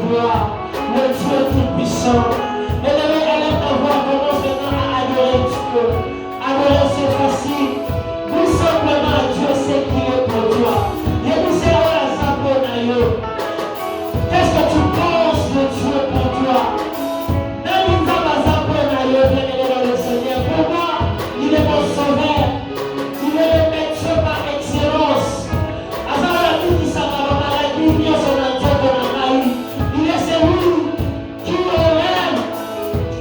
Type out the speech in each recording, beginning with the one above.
voix, le Dieu tout-puissant. Bien-aimé, élève ta voix, commence maintenant à adorer Dieu. Adorer, c'est facile. Dis simplement à Dieu ce qu'il est pour toi. Et dis c'est la Zaponayo. Qu'est-ce que tu penses de Dieu pour toi? Même une femme à Zaponayo, bien-aimé dans le Seigneur. Pour moi, il est mon sauveur. Il est le maître par excellence. Avant la vie qui s'en va, maladie, Dieu s'en a dit de la maille. Il est celui qui enlève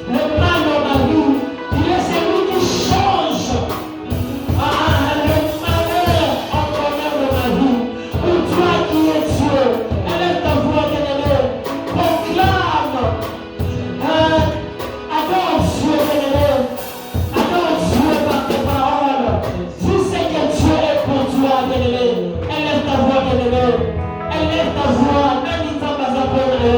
le mal dans ma vie. Il est celui qui change le malheur en bonheur de ma vie. Pour toi qui es Dieu, élève ta voix, bien-aimé, proclame, adore Dieu, bien-aimé, adore Dieu par tes paroles. Dis ce que Dieu est pour toi, bien-aimé. Élève ta voix, bien-aimé. Élève ta voix, même il t'a pas appelé.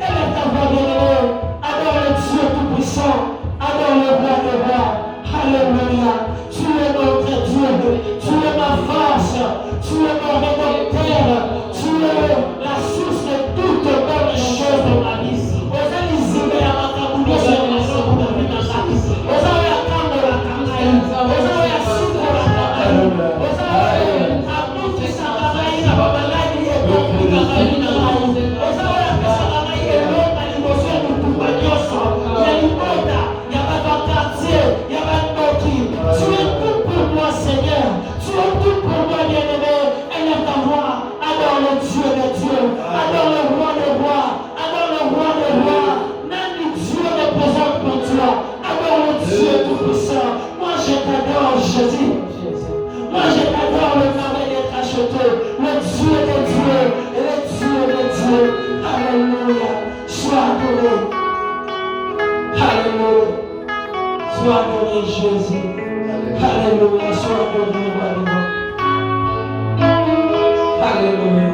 Élève ta voix, bien-aimé. Adore le Dieu tout-puissant. Adore le roi des rois. Alléluia. Tu es notre Dieu. Tu es ma force. Tu es mon rédempteur. Tu es la source de toutes bonnes choses dans ma vie. Aux Élisées, à ma caboulée, sur la source de ma vie. Aux Aouya Kambo, la Kamaï. Aux Aouya Siko, la Kamaï. Aux Aouya Amouti, sa Kamaï, la Babalani, et Bokou, la Kamaï, la Kamaï. Aux Aouya Pesa Kamaï, et l'autre, la Limoso, le Koupagnoso. Il y a l'Imoda, il y a ma quartier, il y a ma Noki. Tu es tout pour moi, Seigneur. Tu es tout pour moi, bien-aimé. Élève ta voix. Adore le Dieu des dieux. Adore le roi des rois. Adore le roi des rois. Même les dieux représentent pour toi. Adore le Dieu tout-puissant. Moi, je t'adore, Jésus. Moi, je t'adore, le marais des rachetés. Le Dieu des dieux. Et le Dieu des dieux. Alléluia. Sois adoré. Alléluia. Sois adoré, Jésus. Alléluia. Sois adoré, roi des rois. Alléluia.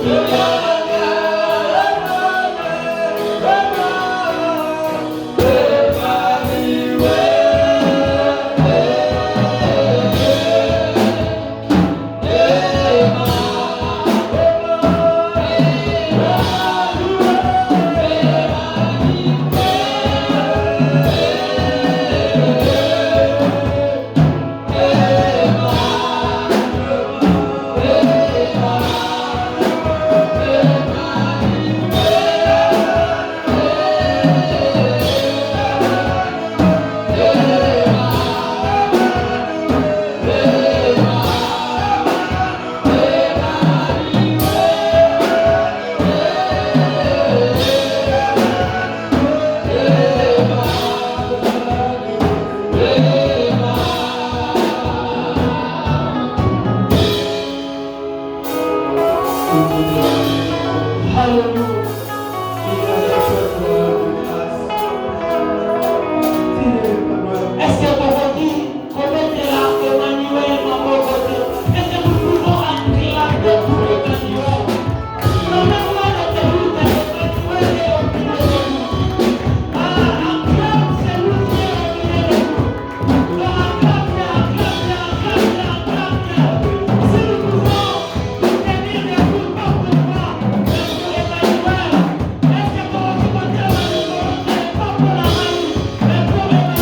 Yeah. Est-ce que vous dites, commettez là, Emmanuel, mon beau côté? Est-ce que nous pouvons acclamer pour Emmanuel? Non, mais moi, je te dis, Emmanuel est au milieu de nous. Acclame, c'est lui qui est au milieu de nous. Acclame. Si nous pouvons nous tenir debout, pas pour moi, mais pour Emmanuel. Est-ce que vous reconnaissez Emmanuel? Pas pour la magie, mais pour Emmanuel.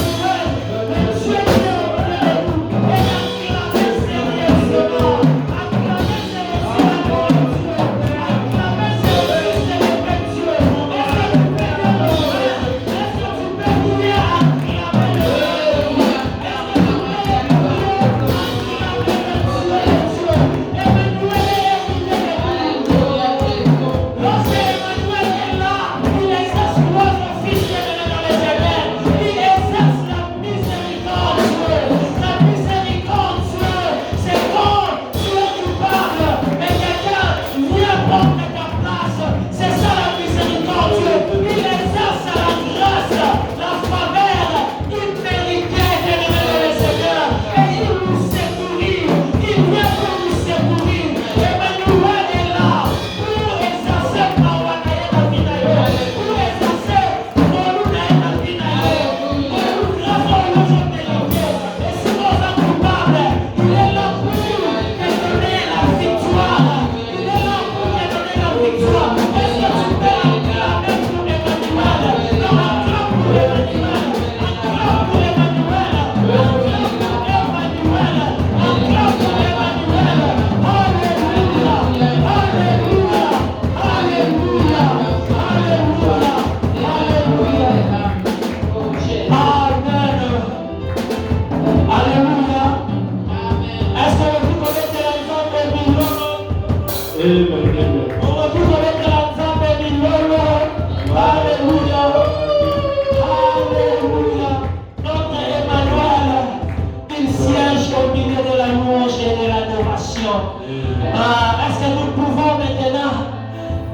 Est-ce que nous pouvons maintenant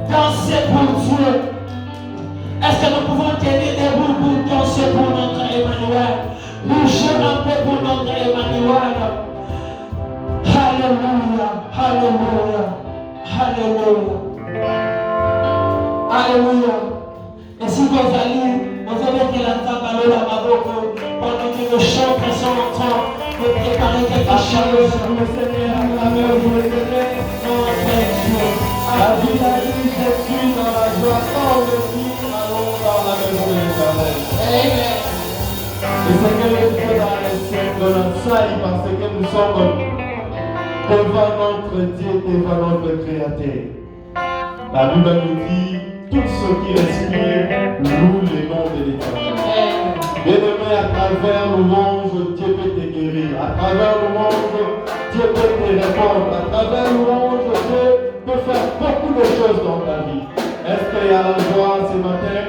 danser pour Dieu? Est-ce que nous pouvons tenir debout pour danser pour notre Emmanuel? Bouger un peu pour notre Emmanuel. Alléluia, alléluia, alléluia, alléluia. Et si vous allez, vous allez mettre la table à ma boque pendant que le chant présent entend, vous préparez quelque chose pour le Seigneur, à travers vous, le Seigneur, notre Dieu. La vie a dit Jésus dans la joie, tant de vie, allons dans la maison de l'Éternel. Amen. Et c'est que le Dieu dans les cieux de notre salle, parce que nous sommes devant notre Dieu, devant notre Créateur. La Bible nous dit, tout ce qui respire loue le nom de l'Éternel. Bien-aimé, à travers louange, Dieu peut te guérir. À travers louange, Dieu peut te répondre. À travers louange, Dieu peut faire beaucoup de choses dans ta vie. Est-ce qu'il y a la joie ce matin?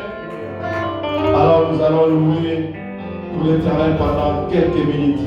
Alors nous allons louer pour l'Éternel pendant quelques minutes.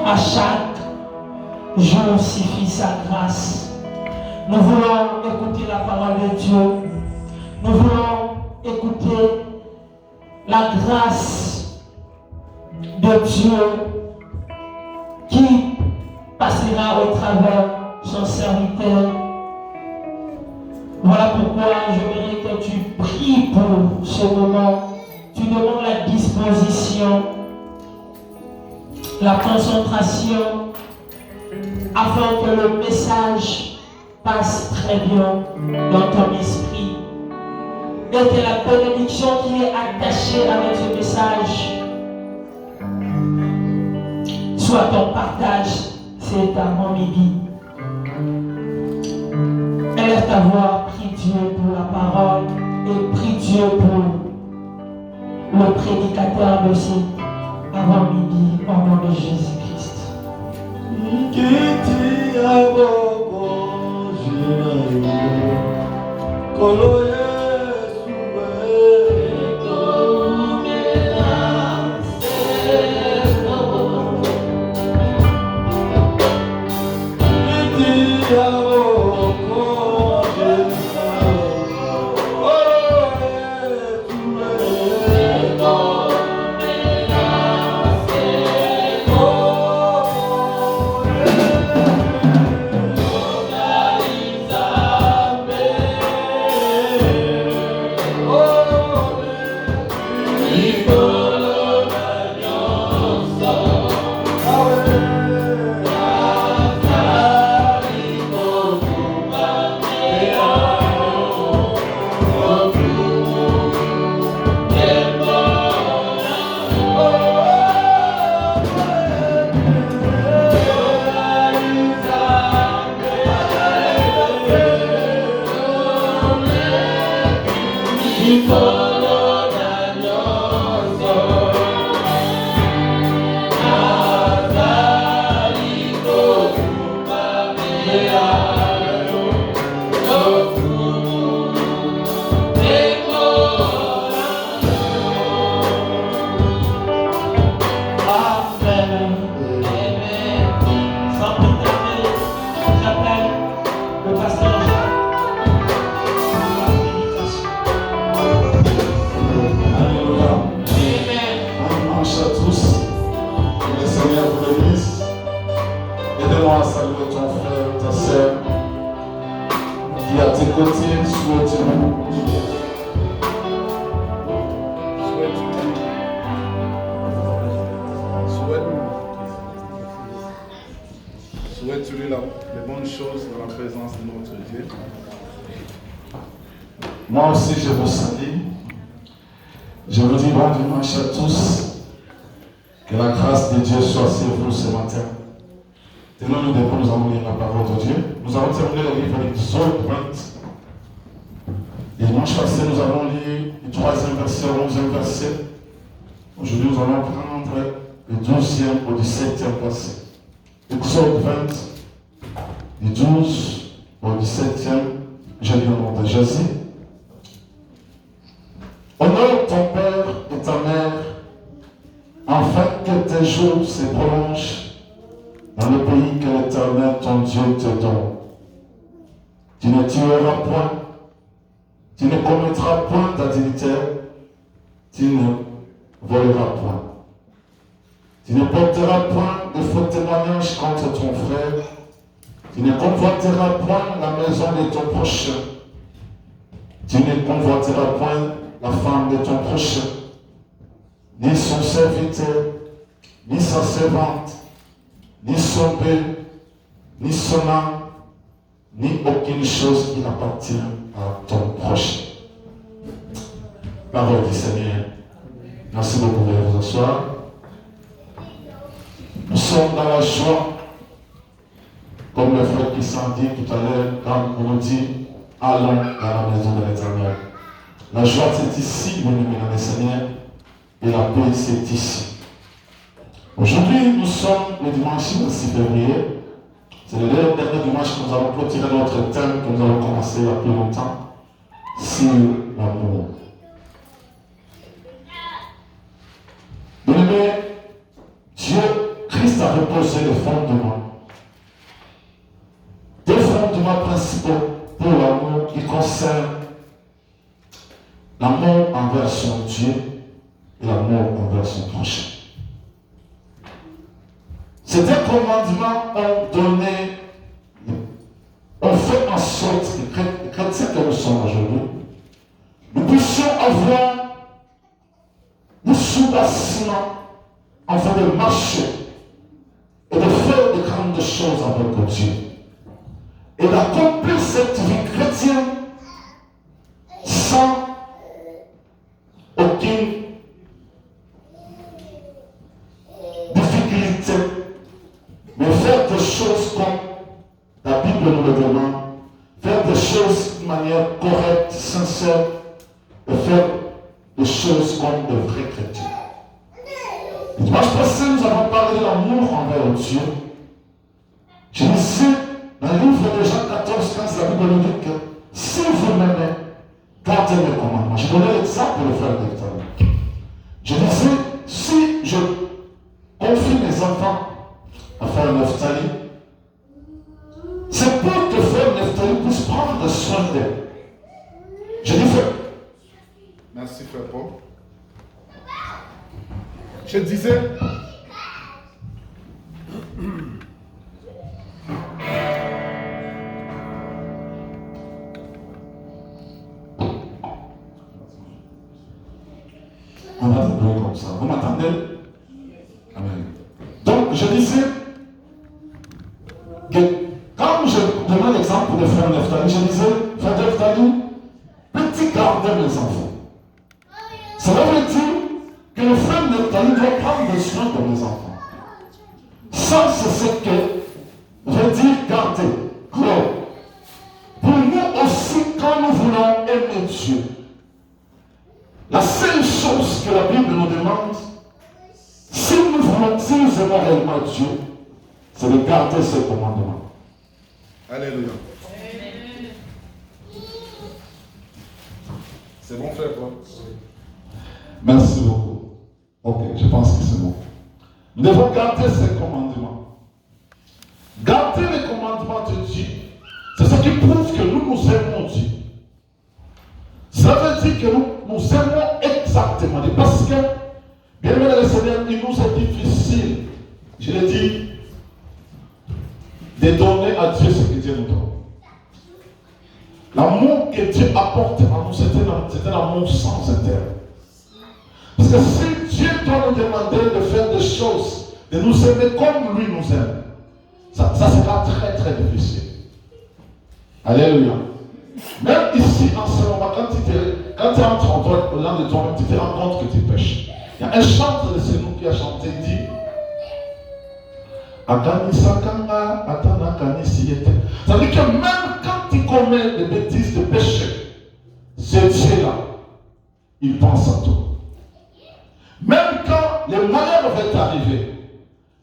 À chaque jour suffit sa grâce. Nous voulons écouter la parole de Dieu. Nous voulons écouter la grâce de Dieu qui passera au travers son serviteur. Voilà pourquoi j'aimerais que tu pries pour ce moment. Tu demandes la disposition, la concentration, afin que le message passe très bien dans ton esprit. Et que la bénédiction qui est attachée avec ce message soit ton partage cet avant-midi. Élève ta voix, prie Dieu pour la parole et prie Dieu pour le prédicateur de cet avant-midi au nom de Jésus-Christ. Souhaite-lui les bonnes choses dans la présence de notre Dieu. Moi aussi, je vous salue. Je vous dis bon dimanche à tous. Que la grâce de Dieu soit sur vous ce matin. Tenons-nous debout, nous allons lire la parole de Dieu. Nous allons terminer le livre d'Exode 20. Dimanche passé, nous avons lu le 3e verset, le 11e verset. Aujourd'hui, nous allons prendre le 12e au 17e verset. Exode 20, du 12 au 17e, je lis le nom de Jésus. Honore ton père et ta mère, afin que tes jours se prolongent dans le pays que l'Éternel ton Dieu te donne. Tu ne tueras point, tu ne commettras point d'adultère, tu ne voleras point. Tu ne porteras point de faux témoignages contre ton frère, tu ne convoiteras point la maison de ton prochain, tu ne convoiteras point la femme de ton prochain, ni son serviteur, ni sa servante, ni son bœuf, ni son âme, ni aucune chose qui appartient à ton prochain. Parole du Seigneur. Merci beaucoup, vous pouvez vous asseoir. Nous sommes dans la joie, comme le frère qui s'en dit tout à l'heure, quand on nous dit allons dans la maison de l'Éternel. La joie c'est ici, bien-aimés dans le Seigneur, et la paix c'est ici. Aujourd'hui, nous sommes le dimanche 6 février. C'est le dernier dimanche que nous allons clôturer notre thème que nous avons commencé il y a plus longtemps, sur l'amour. Bien-aimés, Dieu, Christ a reposé les fondements. Deux fondements principaux pour l'amour qui concernent l'amour envers son Dieu et l'amour envers son prochain. Ces deux commandements ont fait en sorte que les chrétiens que nous sommes aujourd'hui, nous puissions avoir le soubassement afin de marcher et de faire de grandes choses avec Dieu et d'accomplir cette vie chrétienne sans aucune difficulté, mais faire des choses comme la Bible nous le demande, faire des choses de manière correcte, sincère, et faire des choses comme de vrais chrétiens. Le dimanche passé, nous avons parlé de l'amour envers Dieu. Je disais, dans le livre de Jean 14, 15, la Bible nous dit que si vous m'aimez, gardez mes commandements. Je donnais l'exemple pour le frère Victor. Je disais, si je confie mes enfants à frère Neftali, c'est pour que frère Neftali puisse prendre soin d'eux. Je disais, Merci, frère Paul. Je disais, on a des bruits comme ça. Vous m'entendez? Amen. Donc, je disais que quand je donnais l'exemple de frère Neftali, je disais, frère Neftali, petit gardez mes enfants. Cela veut dire que le frère Neftali doit prendre soin de mes enfants. Ça, c'est ce que veut dire garder. Alors, pour nous aussi, quand nous voulons aimer Dieu, la seule chose que la Bible nous demande, si nous aimons réellement Dieu, c'est de garder ses commandements. Alléluia. C'est bon, frère Paul? Merci beaucoup. Ok, je pense que c'est bon. Nous devons garder ces commandements. Garder les commandements de Dieu, c'est ce qui prouve que nous aimons Dieu. Cela veut dire que nous aimons exactement Dieu. Parce que, bien aimé le Seigneur, il nous est difficile, je l'ai dit, de donner à Dieu ce que Dieu nous donne. L'amour que Dieu apporte à nous, c'est un amour sans intérêt. Parce que si Dieu doit nous demander de faire des choses, de nous aimer comme lui nous aime, ça sera très très difficile. Alléluia. Même ici, en ce moment, quand tu entres en toi, au-delà de toi-même, tu te rends compte que tu pêches. Il y a un chanteur de chez nous qui a chanté, il dit Akanisakanga, Atanakani Siyete. Ça veut dire que même quand tu commets des bêtises, des péchés, ce Dieu-là, il pense à toi. Même quand le malheur va t'arriver,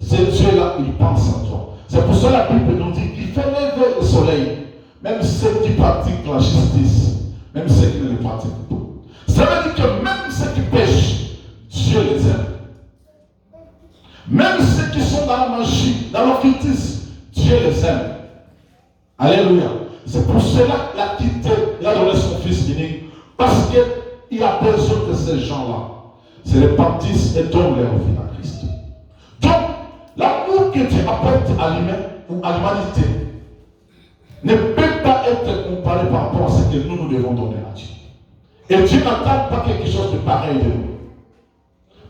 ce Dieu-là, il pense à toi. C'est pour ça que la Bible nous dit qu'il fait lever le soleil, même ceux qui pratiquent la justice, même ceux qui ne le pratiquent pas. Ça veut dire que même ceux qui pêchent, Dieu les aime. Même ceux qui sont dans la magie, dans l'occultisme, Dieu les aime. Alléluia. C'est pour cela qu'il a quitté, il a donné son fils unique, parce qu'il a besoin de ces gens-là se répartissent et donnent leur vie à Christ. Donc, l'amour que Dieu apporte à l'humain ou à l'humanité ne peut pas être comparé par rapport à ce que nous devons donner à Dieu. Et Dieu n'attend pas quelque chose de pareil de nous.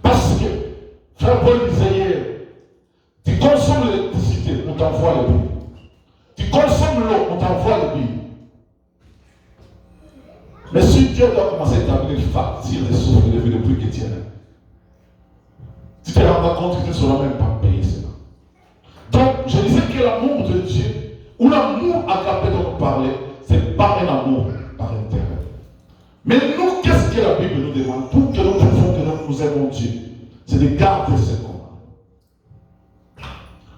Parce que, frère Paul disait hier, tu consommes l'électricité, on t'envoie le billet. Tu consommes l'eau, on t'envoie le billet. Mais si Dieu doit commencer à établir une facture de souffle de vie depuis que tu es là, tu te rends compte que tu ne sauras même pas payer cela. Donc, je disais que l'amour de Dieu, ou l'amour agapé dont on parlait, c'est pas un amour par intérêt. Mais nous, qu'est-ce que la Bible nous demande pour que nous prouvons que nous aimons Dieu? C'est de garder ses commandements.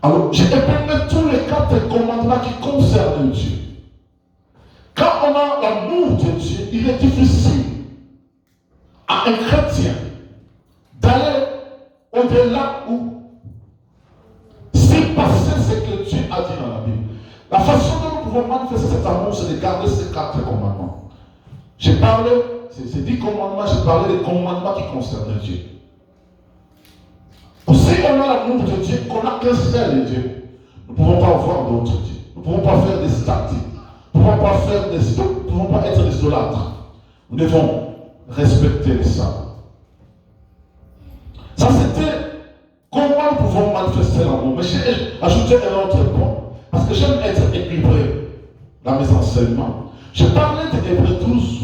Alors, j'ai épinglé tous les 4 commandements qui concernent Dieu. Quand on a l'amour de Dieu, il est difficile à un chrétien d'aller au-delà où s'il passait ce que Dieu a dit dans la Bible. La façon dont nous pouvons manifester cet amour, c'est de garder ces 4 commandements. J'ai parlé, ces 10 commandements, j'ai parlé des commandements qui concernent Dieu. Si on a l'amour de Dieu, qu'on a qu'un seul Dieu, nous ne pouvons pas avoir d'autres dieux. Nous ne pouvons pas faire des statues. Nous ne pouvons pas faire nous ne pouvons pas être des idolâtres. Nous devons respecter les saints. Ça, c'était comment nous pouvons manifester l'amour. Mais j'ai ajouté un autre point. Parce que j'aime être équilibré dans mes enseignements. Je parlais de Hébreux 12.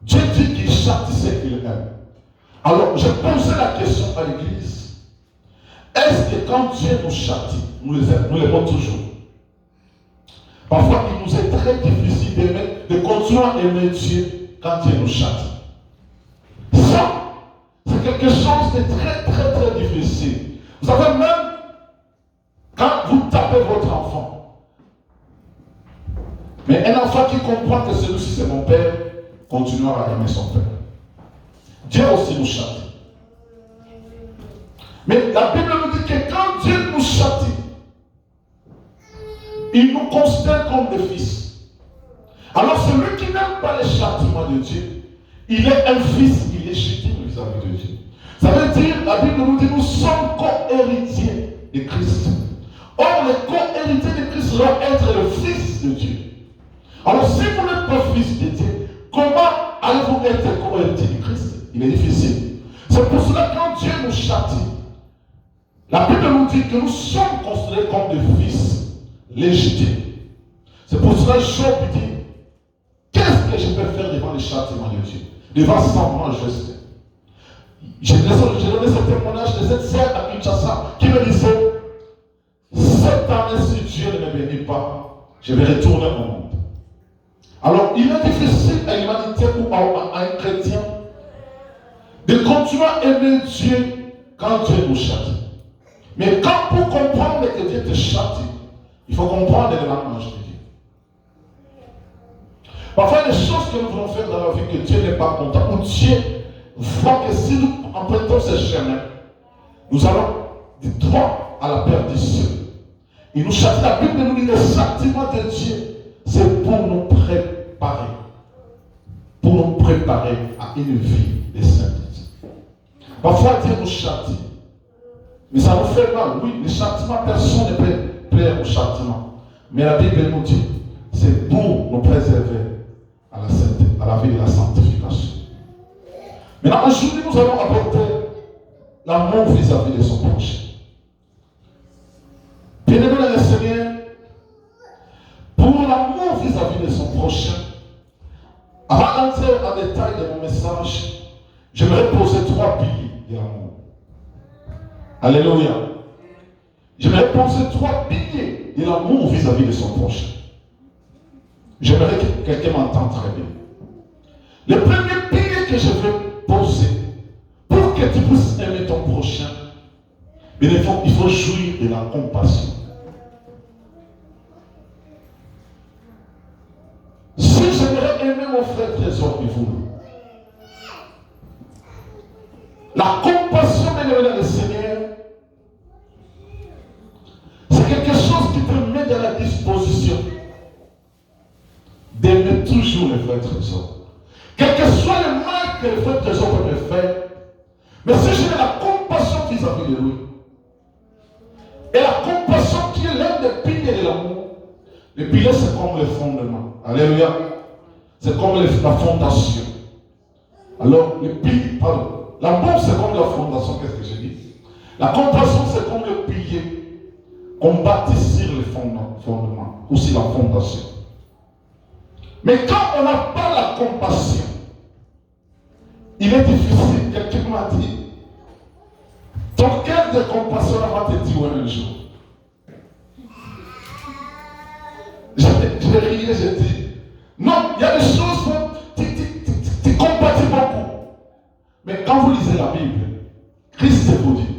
Dieu dit qu'il châtie ceux qu'il aime. Alors, je posais la question à l'église. Est-ce que quand Dieu nous châtie, nous l'aimons toujours? Parfois, il nous est très difficile de continuer à aimer Dieu quand Dieu nous châtie. Ça, c'est quelque chose de très, très, très difficile. Vous savez, même quand vous tapez frappez votre enfant. Mais un enfant qui comprend que celui-ci c'est mon père, continuera à aimer son père. Dieu aussi nous châtie. Mais la Bible nous dit que quand Dieu nous châtie, il nous considère comme des fils. Alors celui qui n'aime pas les châtiments de Dieu, il est un fils illégitime vis-à-vis de Dieu. Ça veut dire, la Bible nous dit, nous sommes co-héritiers de Christ. Or, le co-héritier de Christ doit être le fils de Dieu. Alors, si vous n'êtes pas fils de Dieu, comment allez-vous être co-héritier de Christ? Il est difficile. C'est pour cela que quand Dieu nous châtie, la Bible nous dit que nous sommes considérés comme des fils légitimes. C'est pour cela que Job dit, qu'est-ce que je peux faire devant les châtiments de Dieu? Devant son majesté. J'ai donné ce témoignage de cette sœur à Kinshasa qui me disait, cette année, si Dieu ne me bénit pas, je vais retourner au monde. Alors, il est difficile à l'humanité ou à un chrétien de continuer à aimer Dieu quand Dieu nous châtie. Mais quand pour comprendre que Dieu te châtie, il faut comprendre le langage de Dieu. Parfois, il y a des choses que nous voulons faire dans la vie que Dieu n'est pas content, ou Dieu voit que si nous empruntons ce chemin, nous allons du droit à la perdition. Il nous châtie. La Bible nous dit que le châtiment de Dieu, c'est pour nous préparer. Pour nous préparer à une vie de sainteté. Parfois, Dieu nous châtie. Mais ça nous fait mal. Oui, le châtiment, personne ne peut plaire au châtiment. Mais la Bible nous dit, c'est pour nous préserver à la sainteté, à la vie de la sanctification. Maintenant, aujourd'hui, nous allons aborder l'amour vis-à-vis de son prochain. Bien-aimé dans le Seigneur, pour l'amour vis-à-vis de son prochain, avant d'entrer en détail de mon message, j'aimerais poser 3 piliers de l'amour. Alléluia. J'aimerais poser 3 piliers de l'amour vis-à-vis de son prochain. J'aimerais que quelqu'un m'entende très bien. Le premier pilier que je veux poser, pour que tu puisses aimer ton prochain, il faut jouir de la compassion. Si j'aimerais aimer mon frère trésor et vous, la compassion de le Seigneur, c'est quelque chose qui te met dans la disposition d'aimer toujours le frère trésor. Quel que soit le mal que le frère trésor peut me faire, mais si j'ai la compassion vis-à-vis de lui, et la compassion qui est l'un des piliers de l'amour, le pilier c'est comme le fondement. Alléluia. C'est comme la fondation. Alors, le pilier, pardon. L'amour c'est comme la fondation, qu'est-ce que j'ai dit? La compassion c'est comme le pilier qu'on bâtit sur le fondement, ou sur la fondation. Mais quand on n'a pas la compassion, il est difficile. Quelqu'un m'a dit, ton cœur de compassion va te dire un jour. Je riais, j'ai dit, non, il y a des choses où tu compatis beaucoup. Mais quand vous lisez la Bible, Christ vous dit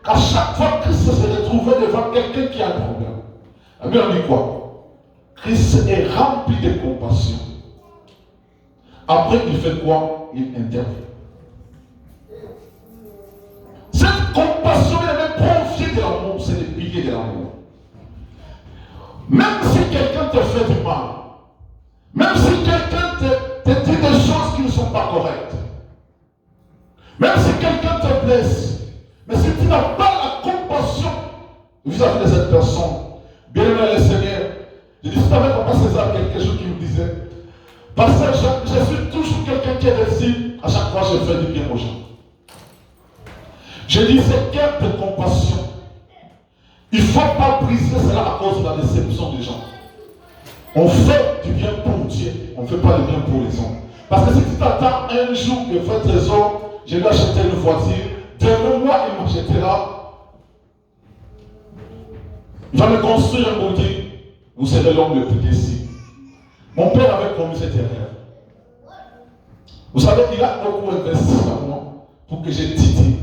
qu'à chaque fois que Christ se retrouvait devant quelqu'un qui a un problème, la Bible dit quoi? Christ est rempli de compassion. Après, il fait quoi? Il intervient. Cette compassion est même profil de l'amour, c'est le pilier de l'amour. Même si quelqu'un te fait du mal, même si quelqu'un te dit des choses qui ne sont pas correctes, même si quelqu'un te blesse, mais si tu n'as pas la compassion vis-à-vis de cette personne, bien aimé le Seigneur, je discutais avec Papa César quelque chose qui me disait, parce que je suis toujours quelqu'un qui est réussi, à chaque fois je fais du bien aux gens. Je dis, c'est cœur de compassion. Il ne faut pas briser cela à cause de la déception des gens. On fait du bien pour Dieu, on ne fait pas du bien pour les hommes. Parce que si tu t'attends un jour que votre trésor, je lui acheter une voiture, demain mois il m'achètera. Il va me construire un boutique. Vous serez l'homme le plus décis. Mon père avait commis cette erreur. Vous savez, il a beaucoup investi dans moi pour que j'ai titillé.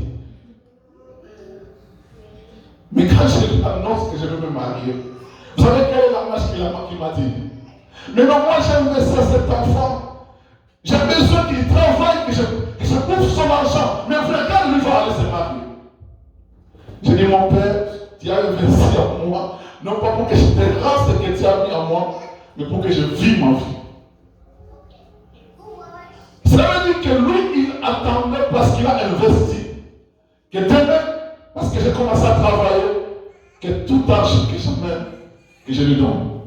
Mais quand quand je annonce que je veux me marier, vous savez quelle est la marche qu'il m'a dit? Mais non, moi j'ai investi à cet enfant. J'ai besoin qu'il travaille, que je bouffe son argent. Mais regarde, lui va aller se marier. J'ai dit, mon père, tu as investi en moi, non pas pour que je te rende ce que tu as mis en moi, mais pour que je vive ma vie. Ça veut dire que lui, il attendait parce qu'il a investi. Que demain, parce que j'ai commencé à travailler, que tout argent que j'amène, que je lui donne.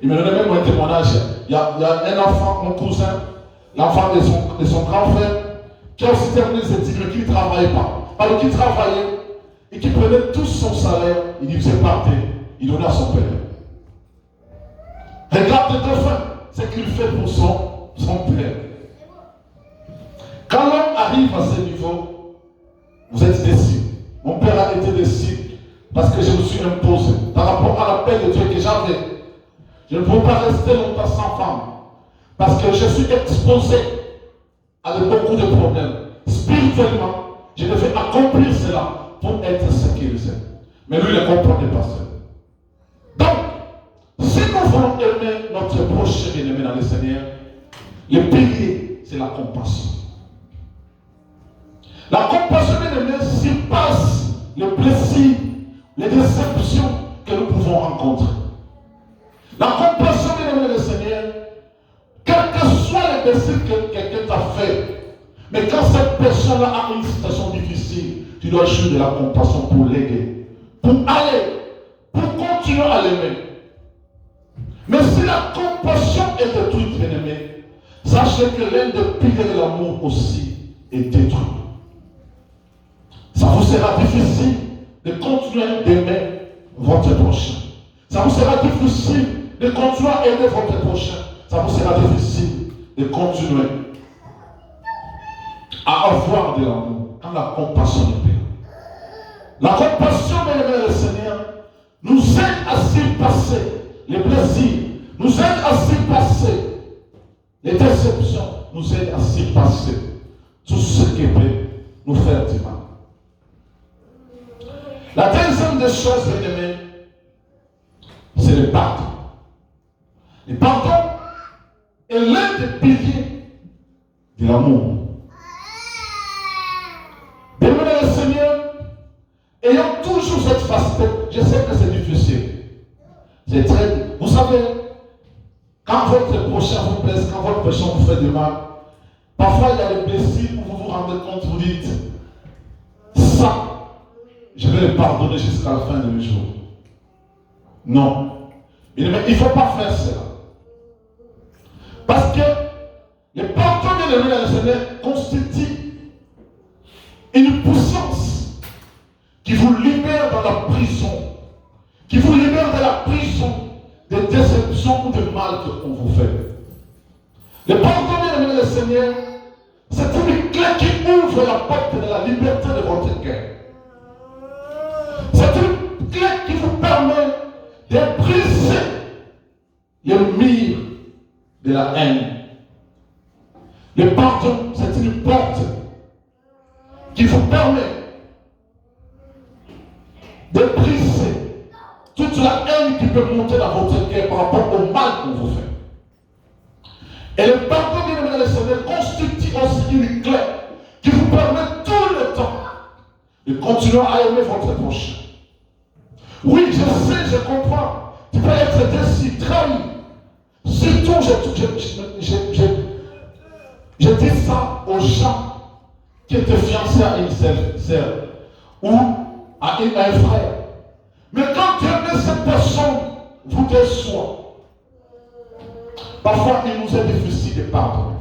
Il me donnait même un témoignage. Il y a un enfant, mon cousin, l'enfant de son grand frère, qui a aussi terminé ses études, mais qui ne travaillait pas. Alors qu'il travaillait et qui prenait tout son salaire, il divisait par deux, il donnait à son père. Regarde de fin ce qu'il fait pour son père. Quand l'homme arrive à ce niveau, vous êtes déçus. Mon père a été déçu parce que je me suis imposé par rapport à l'appel de Dieu que j'avais. Je ne pouvais pas rester longtemps sans femme parce que je suis exposé à beaucoup de problèmes. Spirituellement, je devais accomplir cela pour être sécurisé. Mais lui, il ne comprenait pas ça. Donc, si nous voulons aimer notre prochain bien-aimé dans le Seigneur, le pilier, c'est la compassion. La compassion, bien-aimé, surpasse les blessures, les déceptions que nous pouvons rencontrer. La compassion, bien-aimé, le Seigneur, quelles que soient les blessures que quelqu'un t'a fait, mais quand cette personne-là a une situation difficile, tu dois jouer de la compassion pour l'aider, pour aller, pour continuer à l'aimer. Mais si la compassion est détruite, bien-aimé, sachez que l'un des piliers de l'amour aussi est détruit. Ça vous sera difficile de continuer d'aimer votre prochain. Ça vous sera difficile de continuer à aimer votre prochain. Ça vous sera difficile de continuer à avoir de l'amour quand la compassion est là. La compassion, bien-aimé le Seigneur, nous aide à surpasser les plaisirs, nous aide à surpasser les déceptions, nous aide à surpasser tout ce qui peut nous faire du mal. La deuxième des choses, bien-aimé, c'est le pardon. Le pardon est l'un des piliers de l'amour. Bien-aimé le Seigneur, ayant toujours cette facette, je sais que c'est difficile. C'est très. Vous savez, quand votre prochain vous blesse, quand votre prochain vous fait du mal, parfois il y a des blessures où vous vous rendez compte, vous dites, ça, je vais le pardonner jusqu'à la fin de mes jours. Non. Il ne faut pas faire cela. Parce que le pardon de le Seigneur constitue une puissance qui vous libère dans la prison, qui vous libère de la prison des déceptions ou de mal qu'on vous fait. Le pardon de le Seigneur, c'est une clé qui ouvre la porte de la liberté de votre cœur. C'est une clé qui vous permet de briser les murs de la haine. Le pardon, c'est une porte qui vous permet de briser toute la haine qui peut monter dans votre cœur par rapport au mal qu'on vous fait. Et le pardon de le Seigneur constitue aussi une clé qui vous permet tout le temps de continuer à aimer votre prochain. Oui, je sais, je comprends. Tu peux être déçu, trahi. Surtout, je dis ça aux gens qui étaient fiancés à une sœur ou à un frère. Mais quand tu aimes cette personne, vous déçoit. Parfois, il nous est difficile de pardonner.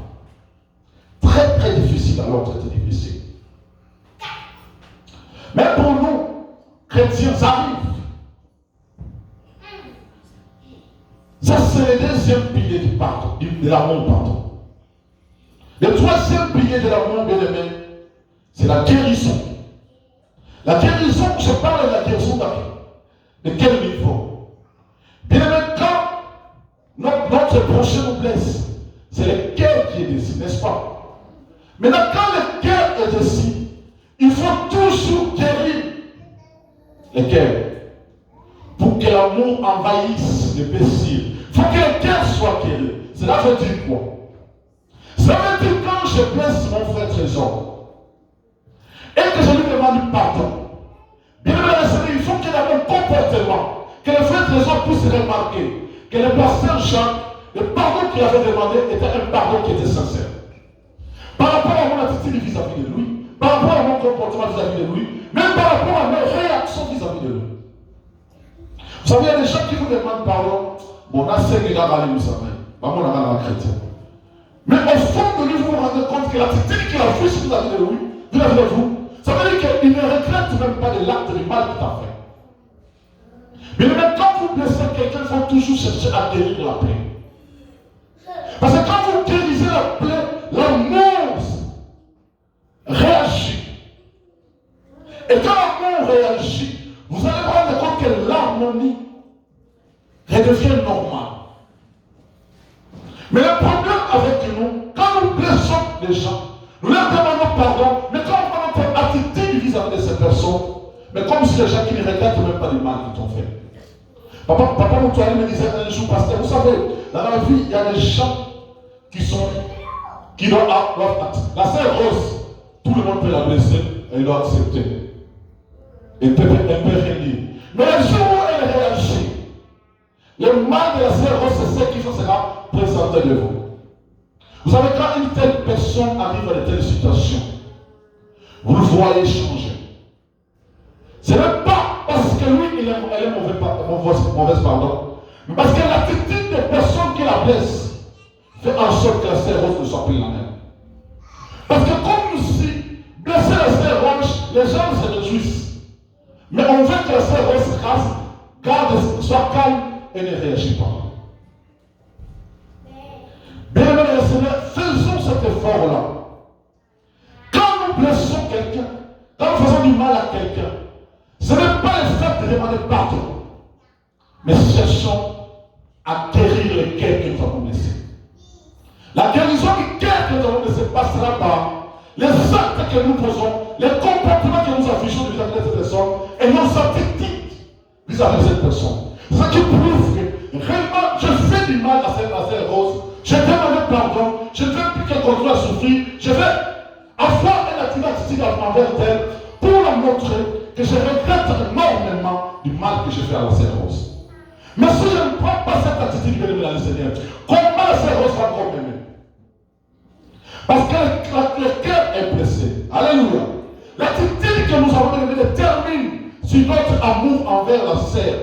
Très, très difficile, alors très difficile. Mais pour nous, chrétiens, ça arrive. Ça, c'est le deuxième pilier du pardon, de l'amour, pardon. Le troisième pilier de l'amour, bien aimé, c'est la guérison. La guérison, je parle de la guérison de quel niveau? Bien aimé, quand notre prochain nous blesse, c'est le cœur qui est déçu, n'est-ce pas? Maintenant, quand le cœur est déçu, il faut toujours guérir le cœur. pour que l'amour envahisse les péchés. Il faut que le cœur soit guéri. Cela veut dire quoi? Ça veut dire quand je blesse mon frère Trésor et que je lui demande pardon, bien aimé, il faut qu'il ait un comportement, que le frère Trésor puisse remarquer que le pasteur Jacques, le pardon qu'il avait demandé était un pardon qui était sincère. Par rapport à mon attitude vis-à-vis de lui, par rapport à mon comportement vis-à-vis de lui, même par rapport à mes réactions vis-à-vis de lui. Vous savez, il y a des gens qui vous demandent pardon. Bon, là, c'est que là, nous savons. Pas mon amal chrétien. Mais au fond de lui, vous vous rendez compte que l'attitude qu'il a fait vis-à-vis de lui, vis-à-vis de vous, ça veut dire qu'il ne regrette même pas de l'acte du mal qu'il a fait. Mais même quand vous blessez quelqu'un, il faut toujours chercher à guérir la plaie. Parce que quand vous guérissez la plaie, l'amour réagit. Et quand l'amour réagit, vous allez vous rendre compte que l'harmonie redevient normale. Mais le problème avec nous, quand nous blessons les gens, nous leur demandons pardon, mais quand on prend notre attitude vis-à-vis de ces personnes, mais comme si les gens qui ne regrettent même pas le mal qu'ils t'ont fait. Papa Moutoani me disait un jour, pasteur, vous savez, dans la vie, il y a des gens qui doivent la sœur Rose, tout le monde peut la blesser, elle doit accepter. Elle peut rien dire. Mais le jour où elle réagit, le mal de la sœur Rose, c'est ce qu'il sera présenté de vous. Vous savez, quand une telle personne arrive à de telles situations, vous le voyez changer. Ce n'est pas parce que lui, elle est mauvaise, pardon, mais parce que l'attitude des personnes qui la blessent fait en sorte que la sœur Rose ne soit plus la même. Parce que comme si blesser la sœur Rose, les gens se réjouissent. Mais on veut que la sœur Rose soit calme et ne réagit pas. Bien aimé le Seigneur, faisons cet effort-là. Quand nous blessons quelqu'un, quand nous faisons du mal à quelqu'un, ce n'est pas le fait de demander pardon, mais cherchons à guérir le cœur que nous avons blessé. La guérison du cœur que nous avons blessé passera par les actes que nous posons, les comportements que nous affichons vis-à-vis de cette personne et nos attitudes vis-à-vis de cette personne. Ce qui prouve que réellement je fais du mal à cette Rose, je demande pardon, je ne veux plus qu'elle continue à souffrir, je vais avoir une attitude envers elle pour la montrer que je regrette énormément du mal que je fais à la sœur Rose. Mais si je ne prends pas cette attitude de le Seigneur, comment la sœur Rose va encore m'aimer? Parce que le cœur est blessé. Alléluia. L'attitude que nous avons donnée détermine si notre amour envers la sœur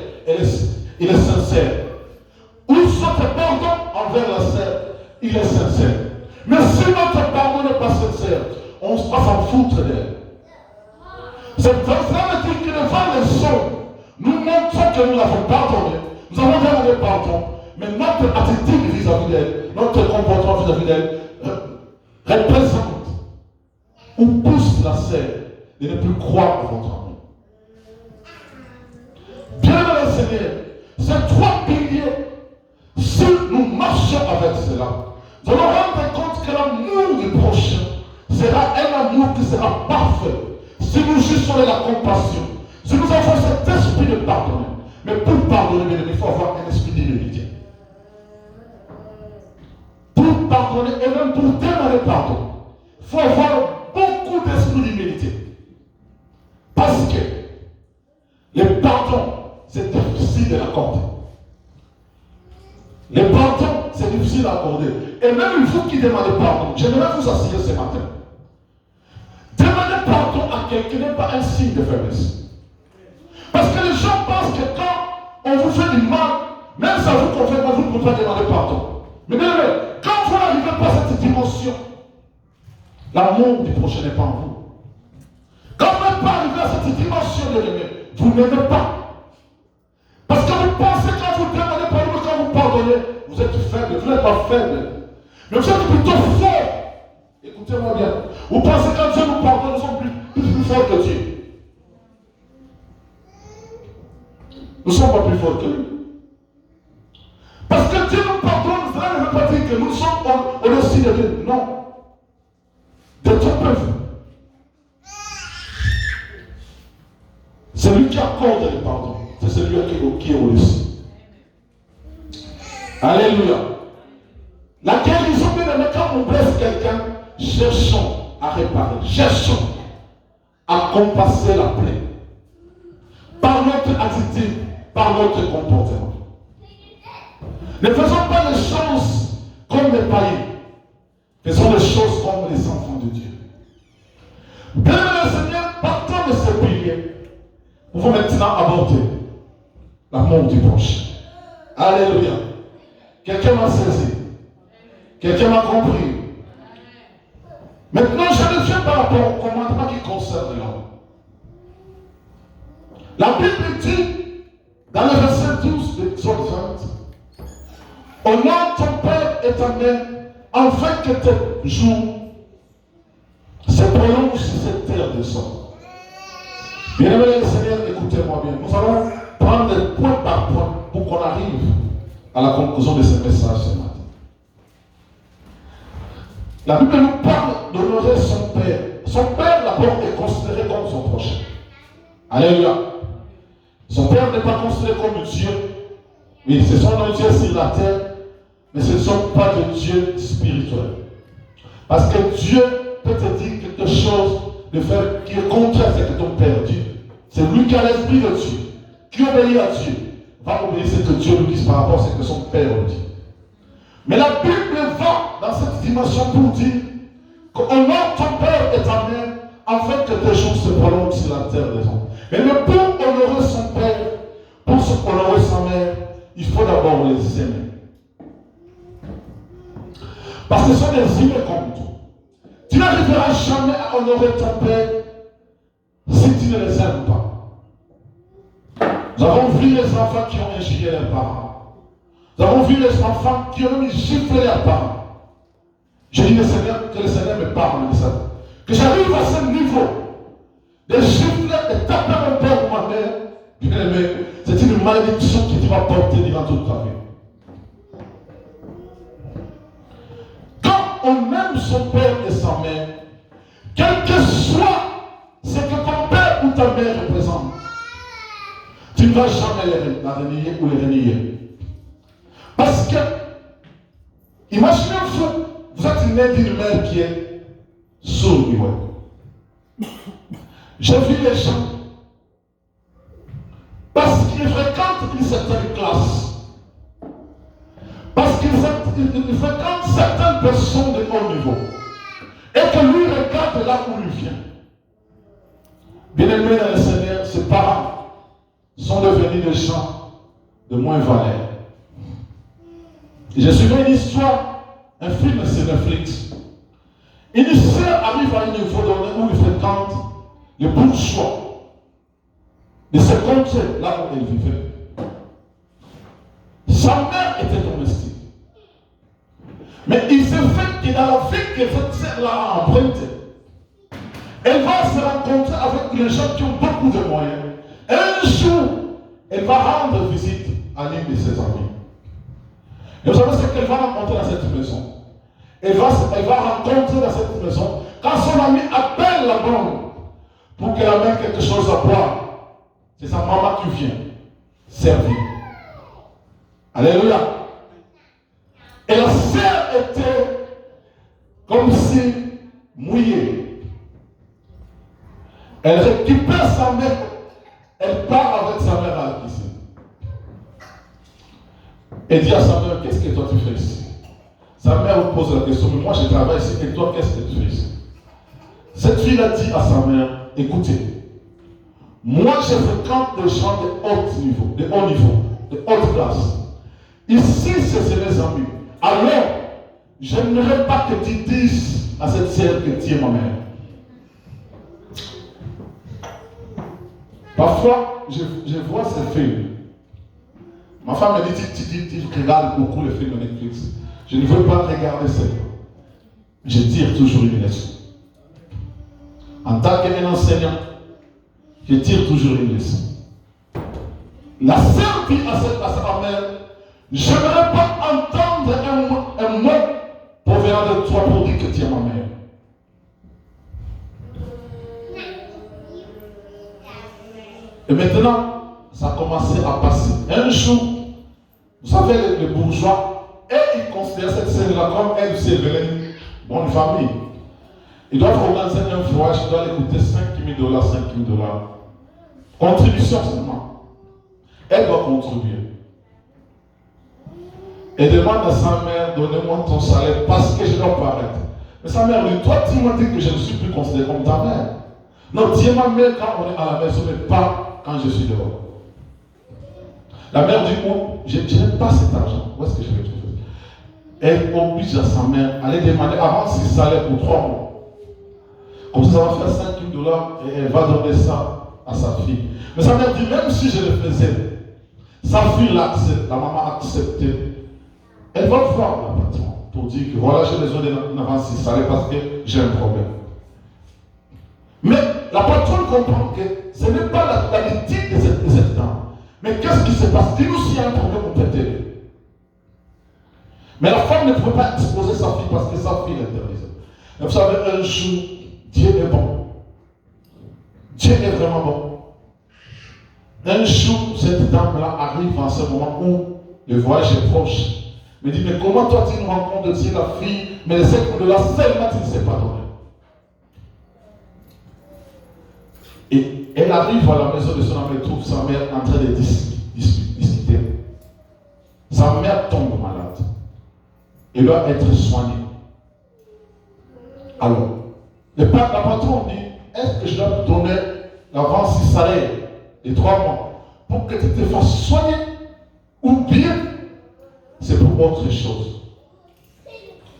il est sincère. Ou si notre pardon envers la sœur, il est sincère. Mais si notre pardon n'est pas sincère, on va s'en foutre d'elle. C'est pour cela que devant les hommes, nous montrons que nous l'avons pardonné. Nous avons demandé pardon. Mais notre attitude vis-à-vis d'elle, notre comportement vis-à-vis d'elle, représente ou pousse la sœur de ne plus croire à votre amour. Bien le Seigneur, ces trois piliers, si nous marchons avec cela, nous allons rendre compte que l'amour du prochain sera un amour qui sera parfait. Si nous jouissons de la compassion, si nous avons cet esprit de pardonner, mais pour pardonner, il faut avoir un esprit d'humilité. Pour pardonner et même pour demander pardon, il faut avoir beaucoup d'esprit d'humilité. Parce que le pardon, c'est difficile de l'accorder. Le pardon, c'est difficile à accorder. Et même vous qui demandez pardon, j'aimerais vous assurer ce matin. Demander pardon à quelqu'un n'est pas un signe de faiblesse. Parce que les gens pensent que quand on vous fait du mal, même ça vous confère, vous ne pouvez pas demander pardon. Mais bien, quand vous n'arrivez pas à cette dimension, l'amour du prochain n'est pas en vous. Quand vous n'êtes pas arrivé à cette dimension de l'aimer, vous n'aimez pas. Parce que vous pensez quand vous demandez pardon, quand vous pardonnez, vous êtes faible, vous n'êtes pas faible. Mais vous êtes plutôt fort. Écoutez-moi bien. Vous pensez que quand Dieu nous pardonne, nous sommes plus forts que Dieu. Nous ne sommes pas plus forts que lui. Parce que Dieu nous pardonne, cela ne veut pas dire que nous sommes au-dessus de Dieu. Non. Détrompez-vous. C'est lui qui accorde le pardon. C'est celui qui est au-dessus. Alléluia. La guérison, bien aimé, quand on blesse quelqu'un, cherchons à réparer, cherchons à compasser la plaie. Par notre attitude, par notre comportement. Ne faisons pas les choses comme les païens. Faisons les choses comme les enfants de Dieu. Bien-aimé Seigneur, partant de ce pilier, nous pouvons maintenant aborder l'amour du prochain. Alléluia. Quelqu'un m'a saisi. Quelqu'un m'a compris. Maintenant, je reviens par rapport au commandement qui concerne l'homme. La Bible dit, dans le verset 12 de Exode 20, honore ton Père éternel, afin que tes jours se prolongent sur cette terre de sang. Bien-aimé Seigneur, écoutez-moi bien. Nous allons prendre point par point pour qu'on arrive à la conclusion de ce message ce matin. La Bible nous parle d'honorer son Père. Son Père d'abord est considéré comme son prochain. Alléluia. Son Père n'est pas considéré comme Dieu. Oui, ce sont nos dieux sur la terre, mais ce ne sont pas des dieux spirituels. Parce que Dieu peut te dire quelque chose de faire qui est contraire à ce que ton Père dit. C'est lui qui a l'esprit de Dieu, qui obéit à Dieu, va obéir ce que Dieu lui dit par rapport à ce que son Père lui dit. Mais la Bible va dans cette dimension pour dire qu'honore ton Père éternel afin que tes jours se prolongent sur la terre des hommes. Mais pour honorer son Père, pour honorer sa mère, il faut d'abord les aimer. Parce que ce sont des humains comme toi. Tu n'arriveras jamais à honorer ton Père si tu ne les aimes pas. Nous avons vu les enfants qui ont injurié leurs parents. Nous avons vu les enfants qui ont mis gifler leurs parents. Je dis que le Seigneur me parle de ça. Que j'arrive à ce niveau de gifler, de taper mon père ou ma mère, bien aimé, c'est une malédiction qui tu vas porter durant toute ta vie. Quand on aime son père et sa mère, quel que soit ce que ton père ou ta mère représente, tu ne vas jamais la renier ou les renier. Parce que, imaginez-vous, vous êtes né d'une mère qui est sourde. J'ai vu les gens, parce qu'ils fréquentent une certaine classe, parce qu'ils fréquentent certaines personnes de haut niveau, et que lui regarde là où il vient. Bien-aimés dans le Seigneur, ses parents sont devenus des gens de moins valeur. J'ai suivi une histoire, un film sur Netflix. Une sœur arrive à un niveau donné où il fréquente les bourgeois de ce comté là où elle vivait. Sa mère était domestique. Mais il se fait que dans la vie que cette sœur-là a empruntée, elle va se rencontrer avec les gens qui ont beaucoup de moyens. Un jour, elle va rendre visite à l'une de ses amies. Et vous savez ce qu'elle va rencontrer dans cette maison? Elle va rencontrer dans cette maison, quand son ami appelle la bonne pour qu'elle amène quelque chose à boire, c'est sa maman qui vient servir. Alléluia. Et la sœur était comme si mouillée. Elle récupère sa mère, elle part avec sa mère à la piscine. Elle dit à sa mère, qu'est-ce que toi tu fais ici? Sa mère vous pose la question, mais moi je travaille ici, et toi qu'est-ce que tu fais ici? Cette fille a dit à sa mère, écoutez, moi je fréquente des gens de haut niveau, de haute classe. Ici c'est mes amis. Alors, je n'aimerais pas que tu dises à cette sœur que tu es ma mère. Parfois, je vois ces films. Ma femme me dit, tu regardes beaucoup les films de Netflix. Je ne veux pas regarder ça. Je tire toujours une leçon. En tant qu'enseignant, je tire toujours une leçon. La sœur dit à sa mère, je n'aimerais pas entendre un mot provenant de toi pour dire que tu es ma mère. Et maintenant, ça a commencé à passer. Un jour, vous savez, les bourgeois, et ils considèrent cette scène-là comme elle, c'est une bonne famille. Ils doivent organiser un voyage, ils doivent lui coûter 5 000 $, 5 000 $. Contribution seulement. Elle doit contribuer. Et demande à sa mère, donnez-moi ton salaire parce que je dois paraître. Mais sa mère lui dit, toi tu m'as dit que je ne suis plus considéré comme ta mère. Non, tu es ma mère quand on est à la maison, mais pas quand je suis dehors. La mère dit, oh, je n'ai pas cet argent. Où est-ce que je vais trouver? Elle oblige à sa mère à aller demander avant ses salaires pour 3 mois. Comme ça va faire 5 000 $ et elle va donner ça à sa fille. Mais sa mère dit, même si je le faisais, sa fille l'accepte, la maman a accepté. Elle va voir le patron pour dire que voilà, j'ai besoin d'une avance de salaire parce que j'ai un problème. Mais la patronne comprend que ce n'est pas la litige de cette dame. Mais qu'est-ce qui se passe? Dis-nous s'il y a un problème, on peut t'aider. Mais la femme ne pouvait pas exposer sa fille parce que sa fille l'interdisait. Et vous savez, un jour, Dieu est bon. Dieu est vraiment bon. Un jour, cette dame-là arrive en ce moment où le voyage est proche. Me dit, mais comment toi tu nous rencontres, tu es la fille, mais les 5 000 $, seulement tu ne sais pas donner. Et elle arrive à la maison de son ami et trouve sa mère en train de discuter. Sa mère tombe malade. Elle doit être soignée. Alors, la patronne dit, est-ce que je dois te donner l'avance du salaire de 3 mois pour que tu te fasses soigner ou bien c'est pour autre chose?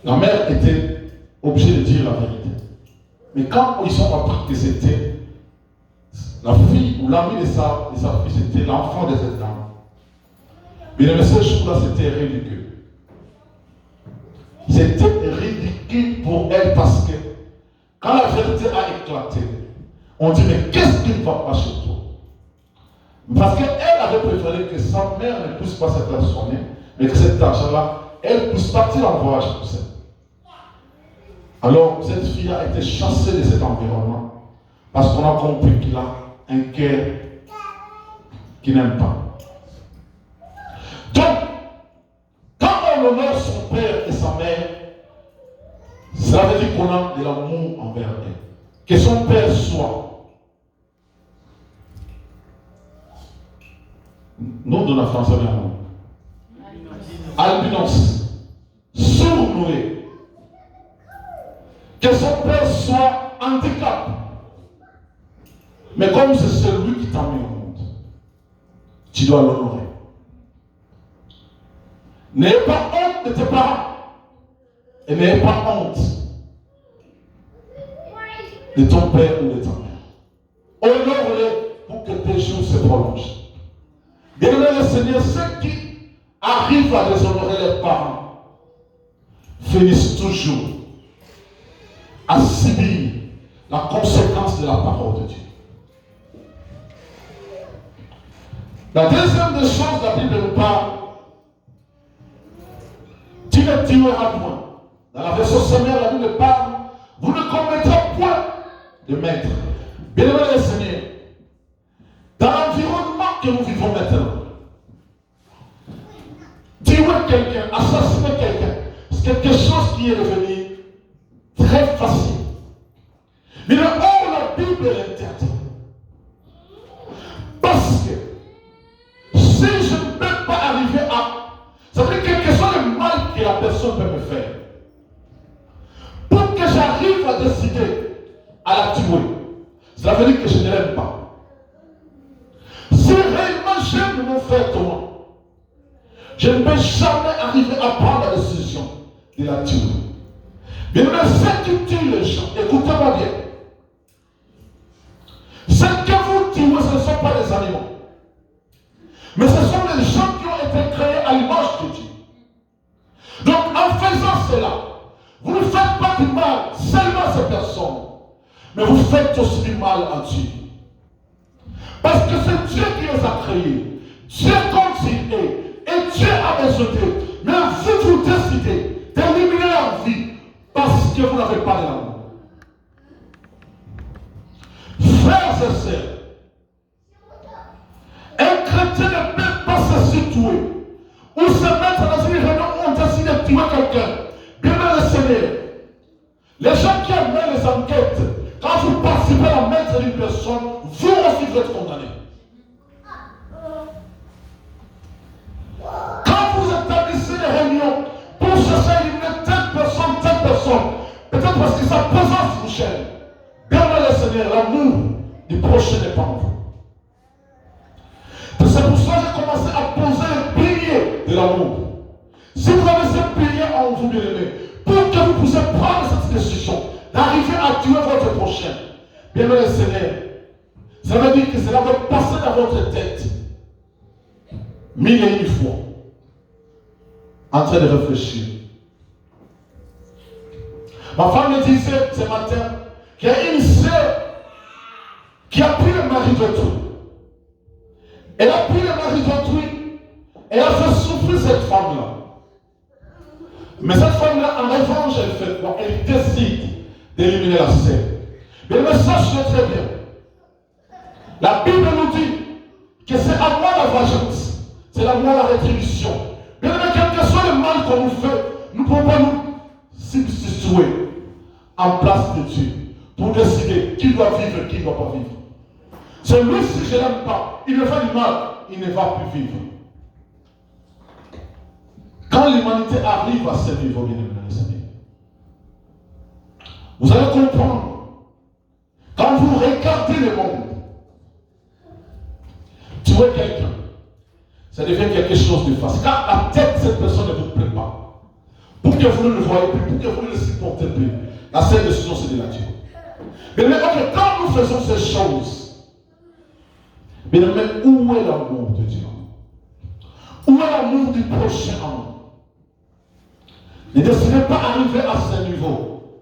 La mère était obligée de dire la vérité. Mais quand ils ont appris que c'était la fille ou l'ami de sa fille, c'était l'enfant de cette dame. Mais le message là, c'était ridicule. C'était ridicule pour elle parce que quand la vérité a éclaté, on dit, mais qu'est-ce qui ne va pas chez toi? Parce qu'elle avait préféré que sa mère ne puisse pas se faire soigner, mais que cet argent-là, elle puisse partir en voyage pour ça. Alors, cette fille a été chassée de cet environnement parce qu'on a compris qu'il a un cœur qui n'aime pas. Donc, quand on honore son père et sa mère, ça veut dire qu'on a de l'amour envers elle. Que son père soit. Nom de la France, albinos, sourd-muet. Que son père soit handicapé. Mais comme c'est celui qui t'a mis au monde, tu dois l'honorer. N'ayez pas honte de tes parents. Et n'ayez pas honte de ton père ou de ta mère. Honore-les pour que tes jours se prolongent. Bien-aimé le Seigneur, ceux qui arrivent à déshonorer leurs parents finissent toujours à subir la conséquence de la parole de Dieu. La deuxième des choses, la Bible nous parle, tu ne tueras point. Dans la version sommaire, la Bible parle, vous ne commettrez point de maître. Bien-aimé le Seigneur, dans l'environnement que nous vivons maintenant, tuer quelqu'un, assassiner quelqu'un, c'est quelque chose qui est devenu très facile. Mais là, la Bible l'interdit. Parce que si je ne peux pas arriver à, ça veut dire quelque chose de mal que la personne peut me faire. Pour que j'arrive à décider à la tuer, cela veut dire que je ne l'aime pas. Si réellement j'aime mon frère Thomas, je ne peux jamais arriver à prendre la décision de la tuer. Mais ceux qui tuent les gens, écoutez-moi bien. Ceux que vous tuez, ce ne sont pas les animaux. Mais ce sont les gens qui ont été créés à l'image de Dieu. Donc en faisant cela, vous ne faites pas du mal seulement à ces personnes, mais vous faites aussi du mal à Dieu. Parce que c'est Dieu qui les a créés. Dieu comme il est. Et Dieu a besoin d'eux. Mais vous décidez d'éliminer leur vie parce que vous n'avez pas de l'amour. Frères et sœurs, Un chrétien ne peut pas se situer ou se mettre dans une réunion où on décide de tuer quelqu'un. Bien le Seigneur. Les gens qui aiment les enquêtes, quand vous participez à la mettre d'une personne, vous aussi vous êtes condamné. Quand vous établissez des réunions pour chercher à éliminer telle personne, peut-être parce que sa présence vous gêne. Bien le Seigneur, l'amour du prochain n'est pas en vous. C'est pour ça que j'ai commencé à poser le pilier de l'amour. Si vous avez ce pilier en vous, bien aimé, pour que vous puissiez prendre cette décision d'arriver à tuer votre prochain, bien aimé Seigneur, ça veut dire que cela va passer dans votre tête 1000 fois en train de réfléchir. Ma femme me disait ce matin qu'il y a une sœur qui a pris le mari d'autrui. Elle a pris le mari d'autrui. Elle a fait souffrir cette femme-là. Mais cette femme-là, en revanche, elle fait quoi? Elle décide d'éliminer la sœur. Mais le message, c'est très bien. La Bible nous dit que c'est à moi la vengeance. C'est à moi la rétribution. Bien aimé, quel que soit le mal qu'on nous fait, nous ne pouvons pas nous substituer en place de Dieu pour décider qui doit vivre et qui ne doit pas vivre. C'est lui, si je ne l'aime pas, il me fait du mal, il ne va plus vivre. Quand l'humanité arrive à ce niveau, bien aimés, les amis, vous allez comprendre, quand vous regardez le monde, tuer quelqu'un, ça devient quelque chose de facile. Car la tête de cette personne ne vous plaît pas. Pour que vous ne le voyez plus, pour que vous ne le supportez plus, la seule décision, c'est de la tuer. Mais quand nous faisons ces choses, bien aimé, où est l'amour de Dieu? Où est l'amour du prochain en nous? Ne décidez pas arriver à ce niveau.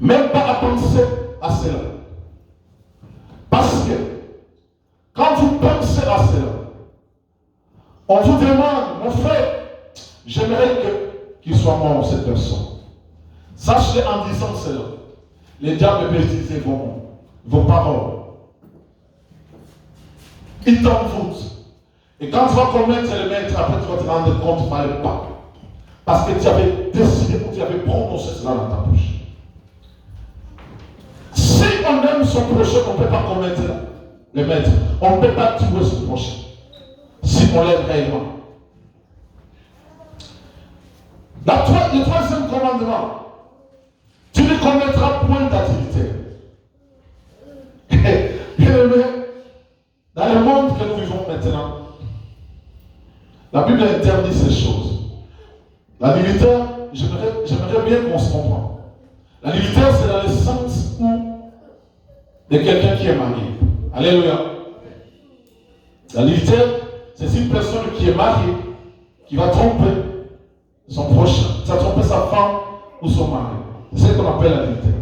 Même pas à penser à cela. Parce que quand vous pensez à cela, on vous demande, mon frère, j'aimerais qu'il soit mort, cette personne. Sachez en disant cela, les diables peuvent utiliser vos paroles. Ils t'envoûtent. Et quand tu vas commettre le maître, après tu vas te rendre compte qu'il ne fallait pas. Parce que tu avais décidé ou tu avais prononcé cela dans ta bouche. Si on aime son prochain, on ne peut pas commettre le maître. On ne peut pas tuer son prochain. Si on l'aime réellement. Le troisième commandement, tu ne commettras point d'adultère. Bien aimé, dans le monde que nous vivons maintenant, la Bible interdit ces choses. L'adultère, j'aimerais bien qu'on se comprenne. L'adultère, c'est dans le sens où de quelqu'un qui est marié. Alléluia. L'adultère, c'est une personne qui est mariée, qui va tromper son prochain, qui va tromper sa femme ou son mari. C'est ce qu'on appelle l'adultère.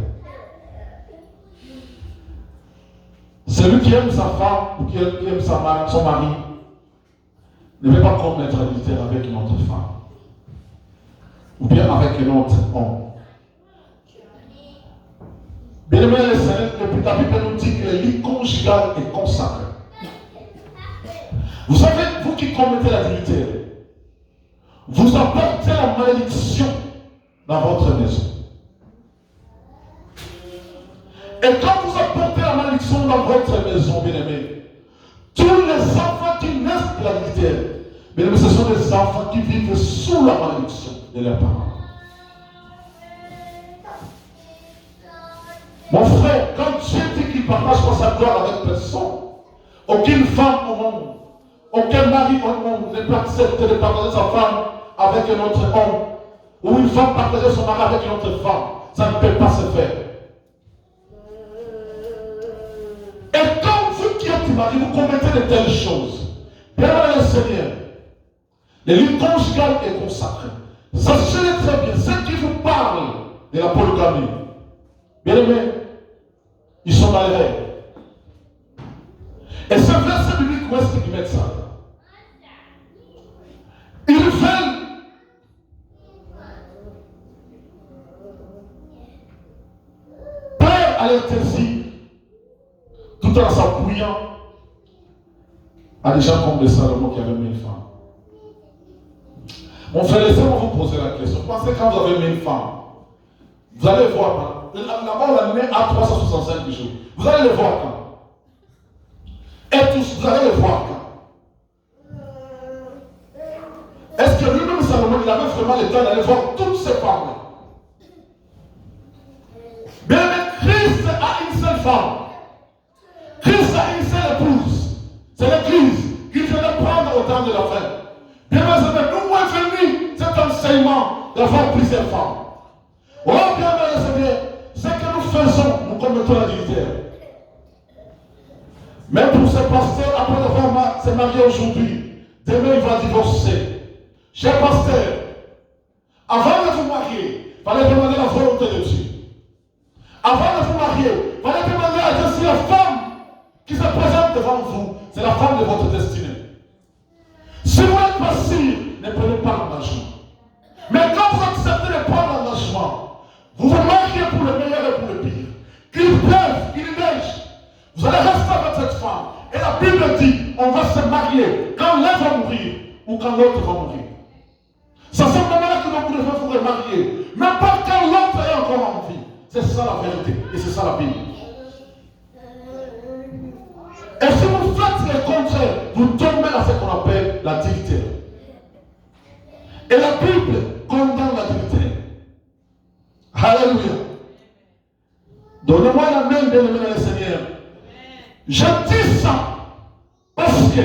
Celui qui aime sa femme ou qui aime son mari ne veut pas commettre l'adultère avec une autre femme. Ou bien avec un autre homme. Bien aimé, la Bible nous dit que le lit conjugal est consacré. Vous savez, vous qui commettez l'adultère, vous apportez la malédiction dans votre maison. Et quand vous apportez la malédiction dans votre maison, bien aimé, tous les enfants qui naissent de l'adultère, bien aimé, ce sont des enfants qui vivent sous la malédiction de leurs parents. Mon frère, quand Dieu dit qu'il ne partage pas sa gloire avec personne, aucune femme au monde, aucun mari au monde ne peut accepter de partager sa femme avec un autre homme, ou une femme partager son mari avec une autre femme. Ça ne peut pas se faire. Et quand vous qui êtes marié, vous commettez de telles choses, bien le Seigneur, le lit conjugal est consacré. Sachez-le très bien, ceux qui vous parlent de la polygamie, bien aimé, ils sont malheureux. Et ce verset biblique, où est-ce qu'ils mettent ça? Ils veulent plaire à leur désir tout en s'appuyant à des gens comme de Salomon qui avaient 1000 femmes. Mon frère, laissez-moi vous poser la question. Pensez quand vous avez 1000 femmes, vous allez voir, là-bas on l'a mis à 365 jours. Vous allez les voir quand? Et tous, vous allez les voir quand? Est-ce que lui-même Salomon, il avait vraiment le temps d'aller voir toutes ces femmes-là? Bien, mais Christ a une seule femme. Christ a une seule épouse. C'est l'Église qui vient de prendre au temps de la fin. Bien, mais nous est venu cet enseignement d'avoir plusieurs femmes. Oh, bien, mais Seigneur, ce que nous faisons, nous commettons l'adultère. Même pour ce pasteur, après avoir s'est marié aujourd'hui, demain il va divorcer. Cher pasteur, avant de vous marier, il fallait demander la volonté de Dieu. Avant de vous marier, il fallait demander à Dieu si la femme qui se présente devant vous, c'est la femme de votre destinée. Si vous êtes pas sûr, ne prenez pas l'engagement. Mais quand vous acceptez de prendre l'engagement, vous vous mariez pour le meilleur et pour le pire. Qu'il pleuve, qu'il neige, vous allez rester avec cette femme. Et la Bible dit, on va se marier quand l'un va mourir ou quand l'autre va mourir. C'est à ce moment-là que vous devez vous remarier. Mais pas quand l'autre est encore en vie. C'est ça la vérité. Et c'est ça la Bible. Et si vous faites le contraire, vous tombez dans ce qu'on appelle l'adultère. Et la Bible condamne l'adultère. Alléluia. Donnez-moi la main, bien-aimé dans le Seigneur. Je dis ça parce que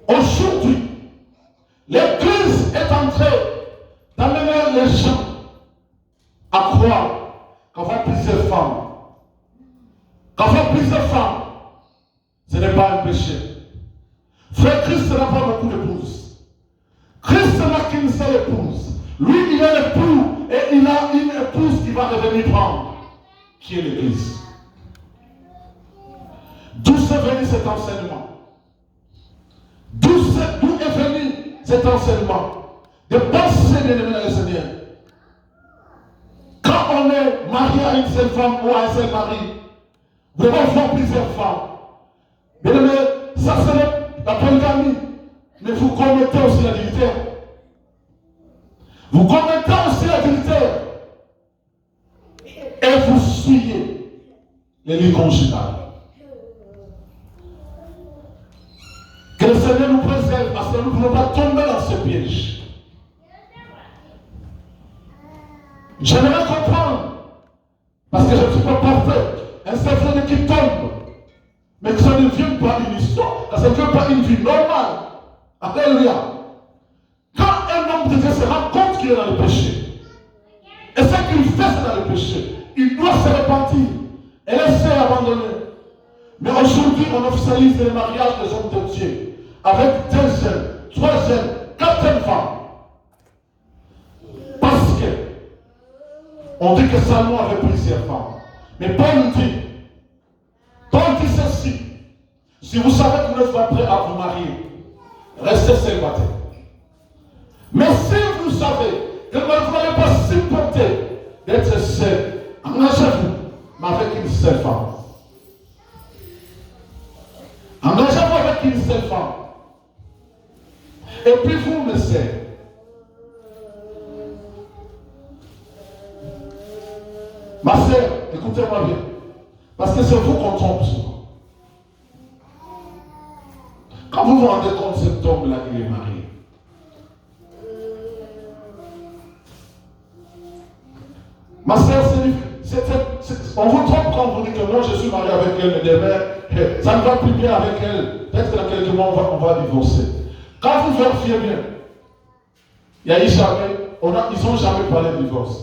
aujourd'hui, l'Église est en train d'amener les gens à croire qu'avoir plusieurs femmes, ce n'est pas un péché. Frère, Christ n'a pas beaucoup d'épouses. Christ n'a qu'une seule épouse. Lui, il est l'époux et il a une épouse qui va revenir prendre, qui est l'Église. D'où est venu cet enseignement? D'où est venu cet enseignement? De penser, bien-aimé dans le Seigneur. Quand on est marié à une seule femme ou à un seul mari, vous devez avoir plusieurs femmes. Bien-aimé, ça c'est la polygamie. Mais vous commettez aussi l'adultère. Vous commettez aussi l'adultère. Et vous suivez les lits conjugales. Que le Seigneur nous préserve parce que nous ne pouvons pas tomber dans ce piège. J'aimerais comprendre, parce que je ne suis pas parfait, un cerveau qui tombe, mais que ça ne vient pas une histoire, ça ne vient pas une vie normale. Alléluia. Quand un homme de Dieu se rend compte qu'il est dans le péché, et ce qu'il fait c'est dans le péché, il doit se repentir et laisser abandonner. Mais aujourd'hui, on officialise le mariage des hommes de Dieu avec 2 jeunes, 3 jeunes, 4 femmes. Parce que on dit que Salomon avait plusieurs femmes. Mais Paul dit ceci. Si vous savez que vous n'êtes pas prêt à vous marier, restez célibataire. Mais si vous savez que vous n'allez pas supporter d'être seul, engagez-vous, mais avec une seule femme. Engagez-vous avec une seule femme. Et puis vous, mes sœurs, ma sœur, écoutez-moi bien. Parce que c'est vous qu'on tombe souvent. Quand vous vous rendez compte, cet homme-là, il est marié. Ma sœur, on vous trompe quand vous dites que non, je suis marié avec elle, mais demain, ça ne va plus bien avec elle. Peut-être que dans quelques mois, on va divorcer. Quand vous vérifiez bien, il n'y a eu jamais, ils n'ont jamais parlé de divorce.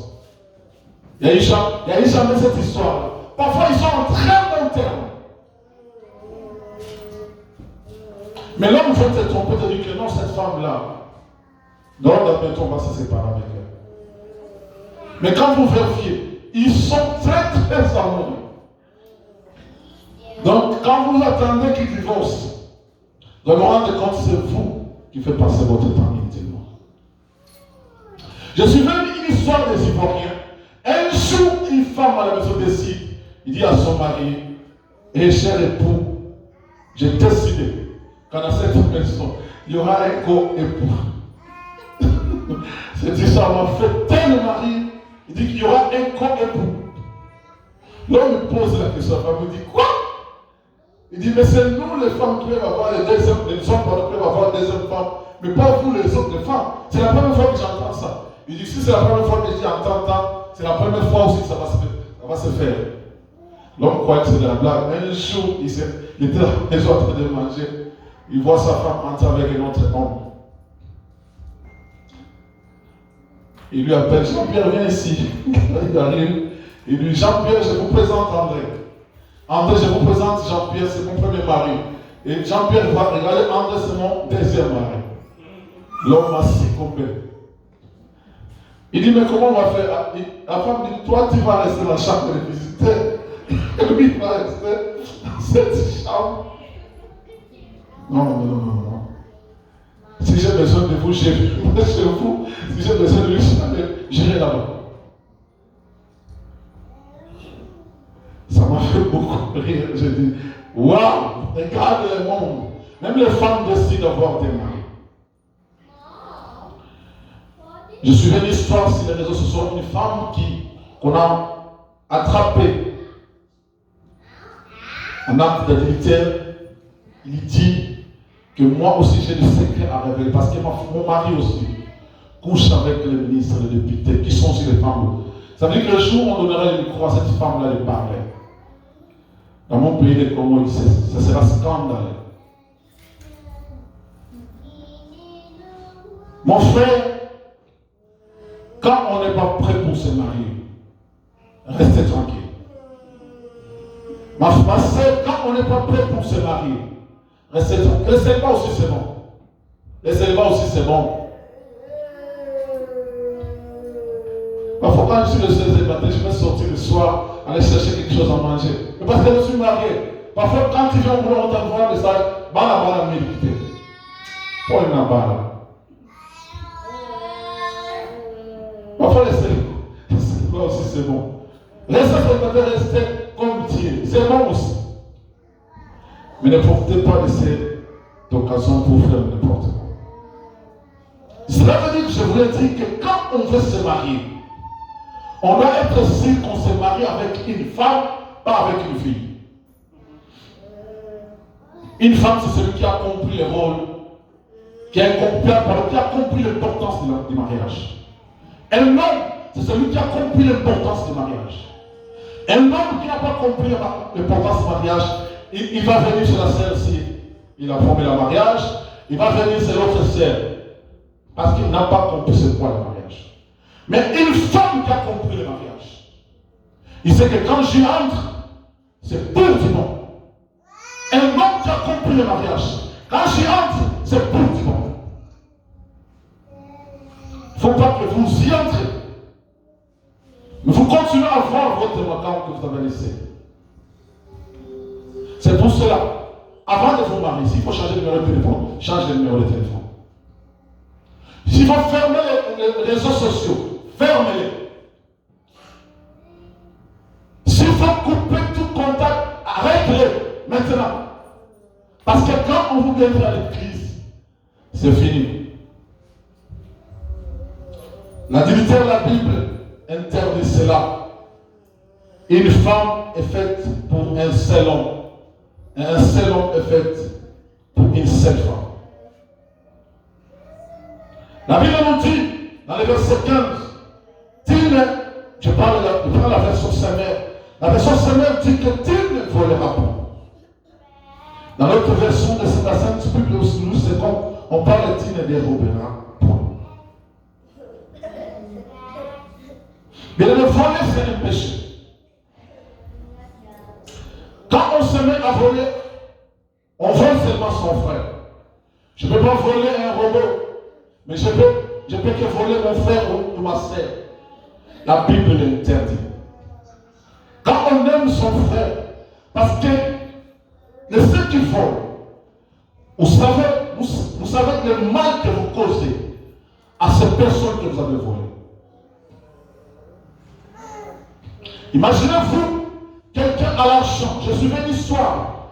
Il n'y a eu jamais cette histoire-là. Parfois, ils sont en très bon terme. Mais l'homme veut te tromper, te dire que non, cette femme-là, non, bientôt on va se séparer avec elle. Mais quand vous vérifiez, ils sont très très amoureux. Donc, quand vous attendez qu'ils divorcent, vous vous rendez compte que c'est vous qui faites passer votre temps inutilement. Je suis venu une histoire des Ivoiriens. Un jour, une femme à la maison décide, il dit à son mari, cher époux, j'ai décidé Quand dans cette maison, il y aura un co-époux. C'est dit, ça m'a fait tellement rire. Il dit qu'il y aura un co-époux. L'homme me pose la question, la femme me dit, quoi? Il dit, mais c'est nous les femmes qui peuvent avoir les deuxièmes, les hommes qui peuvent avoir des deuxièmes femmes, mais pas vous les autres les femmes. C'est la première fois que j'entends ça. Il dit, si c'est la première fois que j'entends ça, c'est la première fois aussi que ça va se faire. L'homme croit que c'est de la blague. Un jour, il était déjà en train de manger. Il voit sa femme entrer avec un autre homme. Il lui appelle, Jean-Pierre, viens ici. Il arrive. Il lui dit, Jean-Pierre, je vous présente André. André, je vous présente Jean-Pierre, c'est mon premier mari. Et Jean-Pierre va regarder, André, c'est mon deuxième mari. L'homme a succombé. Il dit, mais comment on va faire? La femme dit, toi, tu vas rester dans la chambre des visiteurs. Et lui, il va rester dans cette chambre. Non. Si j'ai besoin de vous, j'irai chez vous. Si j'ai besoin de lui, j'irai là-bas. Ça m'a fait beaucoup rire. J'ai dit, waouh, regarde le monde. Même les femmes décident d'avoir des maris. Je suis une histoire sur les réseaux sociaux, une femme qu'on a attrapée en acte d'adultère. Il dit que moi aussi j'ai des secrets à révéler parce que mon mari aussi couche avec les ministres, les députés qui sont aussi les femmes. Ça veut dire que le jour où on donnerait le micro à cette femme-là de parler, dans mon pays de Congo, ça sera scandaleux. Mon frère, quand on n'est pas prêt pour se marier, restez tranquille. Ma soeur, quand on n'est pas prêt pour se marier, restez tranquille. Le célibat aussi c'est bon. Le célibat aussi c'est bon. Parfois quand je suis le célibataire, je vais sortir le soir, aller chercher quelque chose à manger. Mais parce que je suis marié. Parfois quand tu viens au boulot, on t'envoie un message, bala médité. Pour une bala. Parfois les célibataires aussi c'est bon. Restez célibataire, restez comme Dieu. C'est bon aussi. Mais ne profitez pas de cette occasion pour faire n'importe quoi. Cela veut dire que je voulais dire que quand on veut se marier, on doit être sûr qu'on se marie avec une femme, pas avec une fille. Une femme, c'est celui qui a compris le rôle, qui a compris l'importance du mariage. Un homme, c'est celui qui a compris l'importance du mariage. Un homme qui n'a pas compris l'importance du mariage, il va venir chez la sœur si il a formé le mariage, il va venir chez l'autre sœur, parce qu'il n'a pas compris ce qu'est le mariage. Mais une femme qui a compris le mariage, il sait que quand j'y entre, c'est pour du bon. Un homme qui a compris le mariage, quand j'y entre, c'est pour du bon. Il ne faut pas que vous y entrez. Mais vous continuez à voir votre account que vous avez laissé. C'est pour cela, avant de vous marier, s'il faut changer le numéro de téléphone, changez le numéro de téléphone. S'il faut fermer les réseaux sociaux, fermez-les. S'il faut couper tout contact, arrêtez-le maintenant. Parce que quand on vous vient à l'église, c'est fini. L'adultère de la Bible interdit cela. Une femme est faite pour un seul homme. Et un seul homme est fait pour une seule femme. La Bible nous dit, dans le verset 15, je prends la version Semeur. La version Semeur dit que tu ne voleras pas. Dans l'autre version de la Sainte Bible, nous savons, on parle de tu ne déroberas point. Mais le voler, c'est un péché. Quand on se met à voler, on vole seulement son frère. Je ne peux pas voler un robot, mais je peux que voler mon frère ou ma soeur. La Bible l'interdit. Quand on aime son frère, parce que ceux qui volent, vous savez le mal que vous causez à ces personnes que vous avez volées. Imaginez-vous, quelqu'un a l'argent. Je suis une histoire.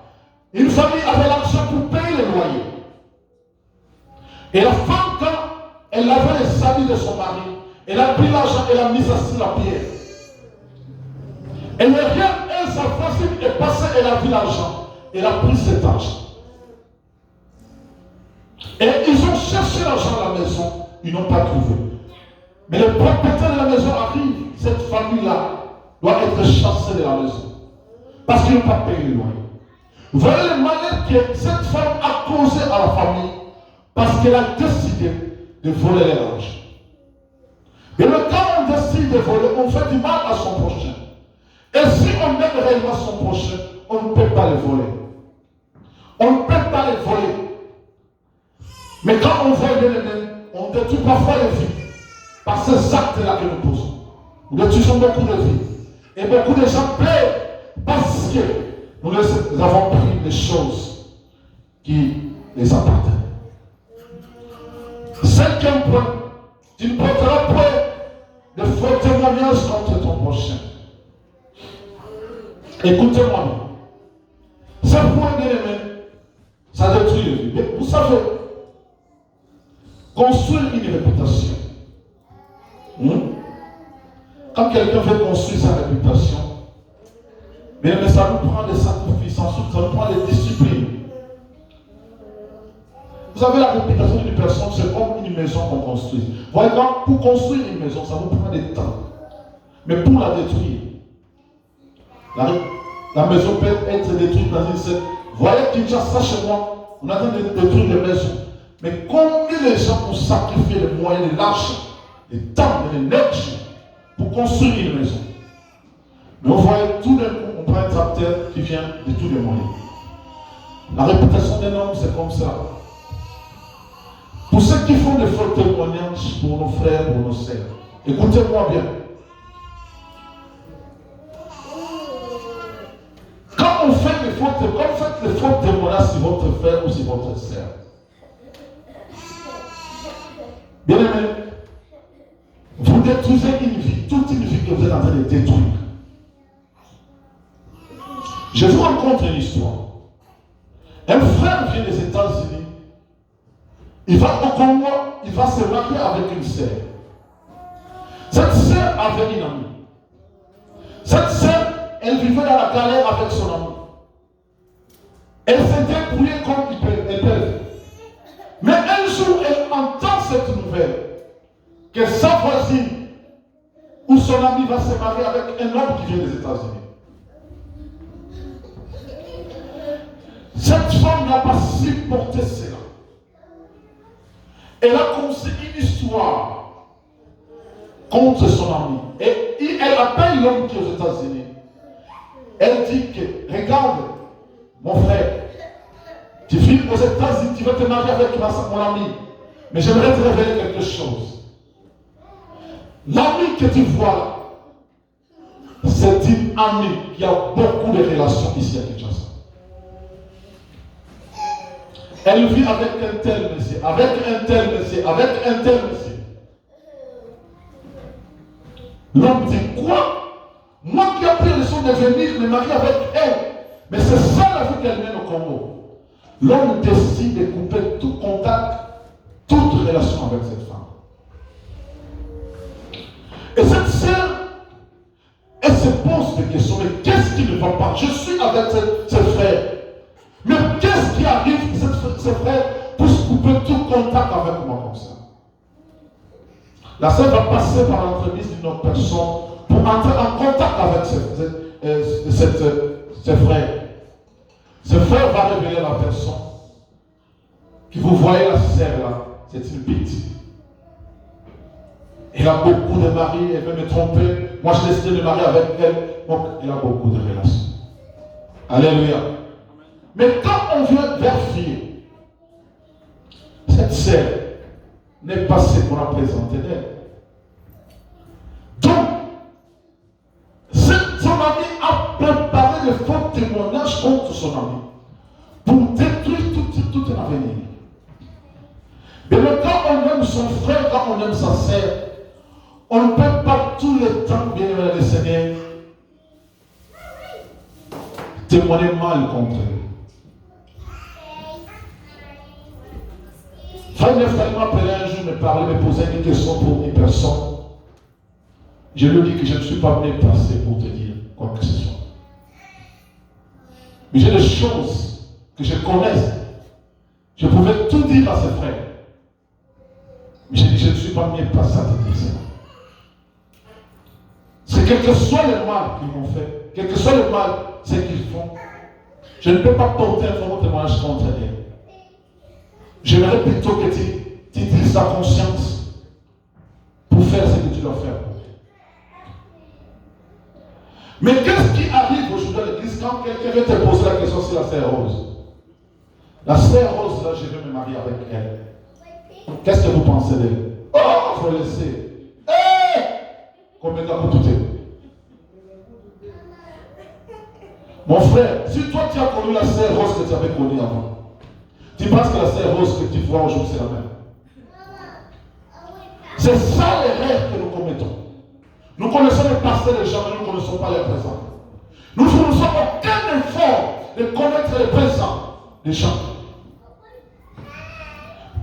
Une famille avait l'argent pour payer le loyer. Et la femme, quand elle avait les habits de son mari, elle a pris l'argent, elle a mis ça sur la pierre. Elle regarde, elle s'est facile est passée, elle a vu l'argent. Elle a pris cet argent. Et ils ont cherché l'argent à la maison, ils n'ont pas trouvé. Mais le propriétaire de la maison arrive, cette famille-là doit être chassée de la maison. Parce qu'ils n'ont pas payé le loyer. Vous voyez le malheur que cette femme a causé à la famille parce qu'elle a décidé de voler les argent. Et le quand on décide de voler, on fait du mal à son prochain. Et si on aime réellement son prochain, on ne peut pas le voler. On ne peut pas le voler. Mais quand on vole l'ennemi, on détruit parfois les vies. Par ces actes-là que nous posons. Nous détruisons beaucoup de vies. Et beaucoup de gens pleurent parce que nous avons pris des choses qui les appartiennent. Cinquième point, tu ne porteras point de faux témoignages contre ton prochain. Écoutez-moi bien. Ce point bien aimé, ça détruit les vies. Mais vous savez, construire une réputation. Quand quelqu'un veut construire sa réputation, mais ça nous prend des sacrifices, ensuite ça nous prend des disciplines. Vous savez, la réputation d'une personne, c'est comme une maison qu'on construit. Vous voyez, pour construire une maison, ça vous prend du temps. Mais pour la détruire, la maison peut être détruite dans une seule. Vous voyez, Kinshasa, chez moi, on a train de détruire les maisons. Mais combien les gens ont sacrifié les moyens, de l'argent, le temps, de l'énergie pour construire une maison. Mais on voit tout d'un coup, on prend un tracteur qui vient de tous les moyens. La réputation d'un homme, c'est comme ça. Pour ceux qui font des faux témoignages pour nos frères, pour nos sœurs, écoutez-moi bien. Quand on fait des faux témoignages sur votre frère ou sur votre sœur, bien aimé, vous détruisez une vie, toute une vie que vous êtes en train de détruire. Je vous raconte une histoire. Un frère vient des États-Unis. Il va au Congo, il va se marier avec une sœur. Cette sœur avait une amie. Cette sœur, elle vivait dans la galère avec son ami. Elle s'est débrouillée comme elle peut. Mais un jour, elle entend cette nouvelle que sa voisine ou son ami va se marier avec un homme qui vient des États-Unis. Cette femme n'a pas supporté cela. Elle a construit une histoire contre son ami. Et elle appelle l'homme qui est aux États-Unis. Elle dit que, regarde, mon frère, tu vis aux États-Unis, tu vas te marier avec mon ami. Mais j'aimerais te révéler quelque chose. L'ami que tu vois là, c'est une amie qui a beaucoup de relations ici à Kinshasa. Elle vit avec un tel monsieur, avec un tel monsieur, avec un tel monsieur. L'homme dit quoi? Moi qui ai pris le soin de venir me marier avec elle. Mais c'est ça la vie qu'elle mène au Congo. L'homme décide de couper tout contact, toute relation avec cette femme. Et cette sœur, elle se pose des questions. Mais qu'est-ce qui ne va pas? Je suis avec ce frère. Mais qu'est-ce qui arrive que ce frère puisse couper tout contact avec moi comme ça? La sœur va passer par l'entremise d'une autre personne pour entrer en contact avec ce frère. Ce frère va révéler la personne. Que vous voyez la sœur là, c'est une bête. Elle a beaucoup de maris, elle veut me tromper. Moi je décide de me marier avec elle. Donc elle a beaucoup de relations. Alléluia. Mais quand on veut vérifier, cette sœur n'est pas ce qu'on a présenté d'elle. Donc, son ami a préparé de faux témoignages contre son ami pour détruire tout un avenir. Mais quand on aime son frère, quand on aime sa sœur, on ne peut pas tout le temps, bien aimer le Seigneur, témoigner mal contre eux. Frère Nephtali m'a appelé un jour, me parler, me poser une question pour une personne. Je lui dis que je ne suis pas bien placé pour te dire quoi que ce soit. Mais j'ai des choses que je connais. Je pouvais tout dire à ses frères. Mais j'ai dit, je ne suis pas bien placé à te dire ça. C'est quel que soit le mal qu'ils m'ont fait, quel que soit le mal, ce qu'ils font, je ne peux pas porter un fort témoignage contre eux. J'aimerais plutôt que tu utilises ta conscience pour faire ce que tu dois faire. Mais qu'est-ce qui arrive aujourd'hui à l'église quand quelqu'un vient te poser la question sur la sœur Rose? La sœur Rose, là, je vais me marier avec elle. Qu'est-ce que vous pensez d'elle? Oh, il faut laisser. Hey! Combien de temps vous doutez? Mon frère, si toi tu as connu la sœur Rose que tu avais connue avant, tu penses que la sœur Rose que tu vois aujourd'hui c'est la même? C'est ça l'erreur que nous commettons. Nous connaissons le passé des gens, mais nous ne connaissons pas le présent. Nous ne faisons aucun effort de connaître le présent des gens.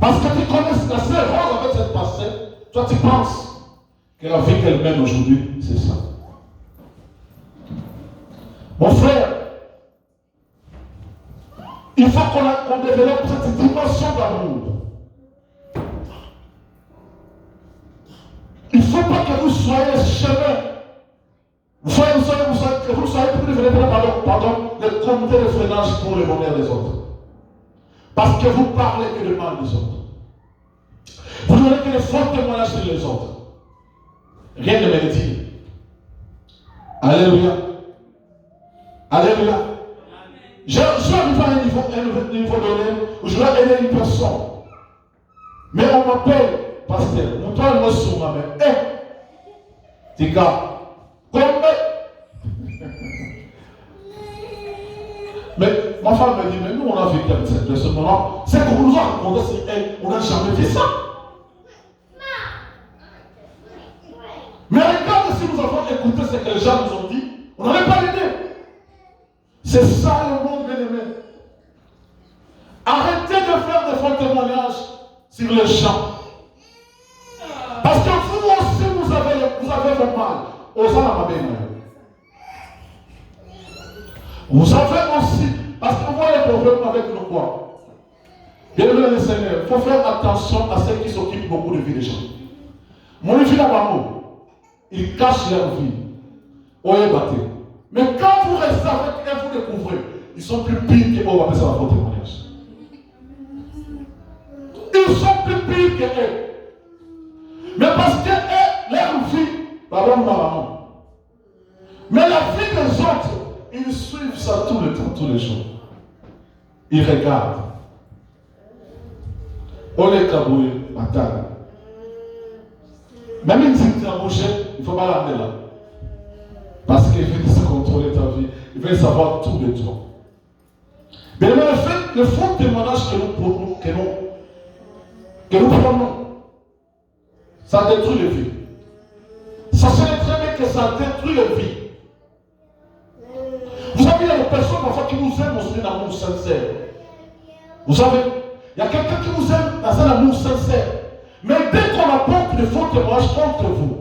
Parce que tu connais la sœur Rose avec cette passé, toi tu penses que la vie qu'elle mène aujourd'hui, c'est ça. Mon frère, il faut qu'on développe cette dimension d'amour. Il ne faut pas que vous soyez chemin. Vous soyez le comité de freinage pour le bonheur des autres. Parce que vous parlez que le mal des autres. Vous donnez que les faux témoignages sur les autres. Rien ne me dit. Alléluia. Alléluia. Je suis arrivé à un niveau donné où je dois aider une personne. Mais on m'appelle pasteur. Mon toit me sur ma main. Tes gars, mais ma femme me dit, mais nous on a vécu avec cette personne. C'est qu'on nous a raconté, c'est elle. On n'a jamais fait ça. Mais regarde si nous avons écouté ce que les gens nous ont dit, on n'aurait pas aidé. C'est ça le monde bien-aimé. Arrêtez de faire des faux témoignages sur les gens. Parce que vous aussi, vous avez vos mal. Vous avez aussi, parce que vous voyez le problème avec nous quoi. Bien-aimé le Seigneur, il faut faire attention à ceux qui s'occupent beaucoup de vie des gens. Mon vie là-bas, ils cachent leur vie. Mais quand vous restez avec eux, vous découvrez, ils sont plus pires que eux, on va appeler ça un faux témoignage. Ils sont plus pires que eux. Mais parce que eux, leur vie, pardon, maman. Mais la vie des autres, ils suivent ça tout le temps, tous les jours. Ils regardent. On les cabouille, attends. Même une petite embauchée, il ne faut pas l'amener là. Parce qu'il veut se contrôler ta vie. Il veut savoir tout de toi. Mais le faux témoignage que nous prenons, ça détruit les vies. Sachez très bien que ça détruit les vies. Vous savez, il y a des personnes parfois qui nous aiment aussi d'un amour sincère. Vous savez, il y a quelqu'un qui vous aime dans un amour sincère. Mais dès qu'on apporte des faux témoignages contre vous,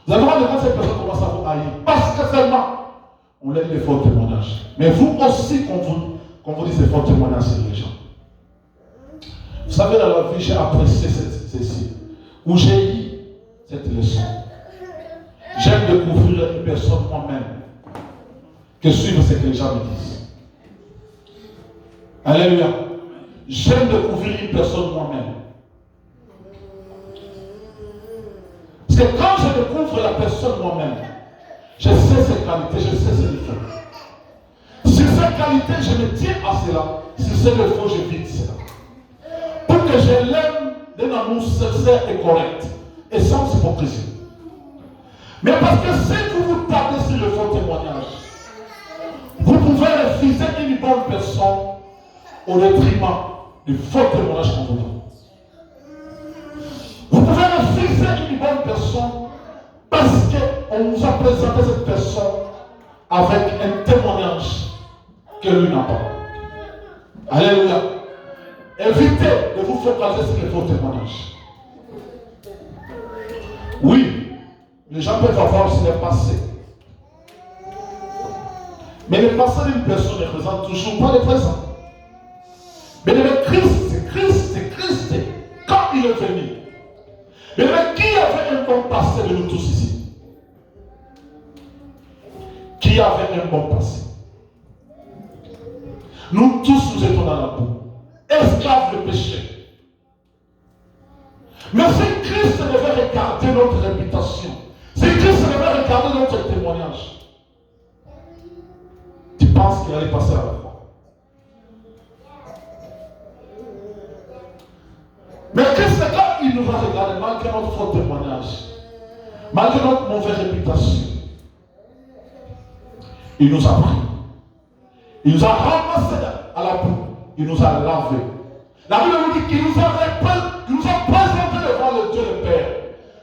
vous allez voir quand cette personne commence à vous haïr. Parce que seulement, on laisse des faux témoignages. Mais vous aussi, qu'on vous dise des faux témoignages sur les gens. Vous savez, dans la vie, j'ai apprécié ceci. Où j'ai eu cette leçon. J'aime découvrir une personne moi-même. Que suivre ce que les gens me disent. Alléluia. J'aime découvrir une personne moi-même. Parce que quand je découvre la personne moi-même, je sais ses qualités, je sais ses défauts. Sur ses qualités, je me tiens à cela. Sur ses défauts, je vis cela. Pour que je l'aime d'un amour sincère et correct. Et sans hypocrisie. Mais parce que si vous vous tardez sur le faux témoignage, vous pouvez refuser une bonne personne au détriment du faux témoignage qu'on vous donne. Vous pouvez refuser une bonne personne parce qu'on vous a présenté cette personne avec un témoignage que lui n'a pas. Alléluia. évitez de vous focaliser sur les faux témoignages. Oui, les gens peuvent avoir aussi le passé. Mais le passé d'une personne ne représente toujours pas le présent. Mais le Christ, c'est Christ, c'est Christ. Quand il est venu. Mais qui avait un bon passé de nous tous ici? Qui avait un bon passé? Nous tous, nous étions dans la boue, esclaves du péché. Mais si Christ devait regarder notre réputation, si Christ devait regarder notre témoignage, tu penses qu'il allait passer à la croix? Mais Christ, quand il nous a regardé, malgré notre faux témoignage, malgré notre mauvaise réputation, il nous a pris. Il nous a ramassés à la boue. Il nous a lavés. La Bible nous dit qu'il nous a présentés devant le Dieu le Père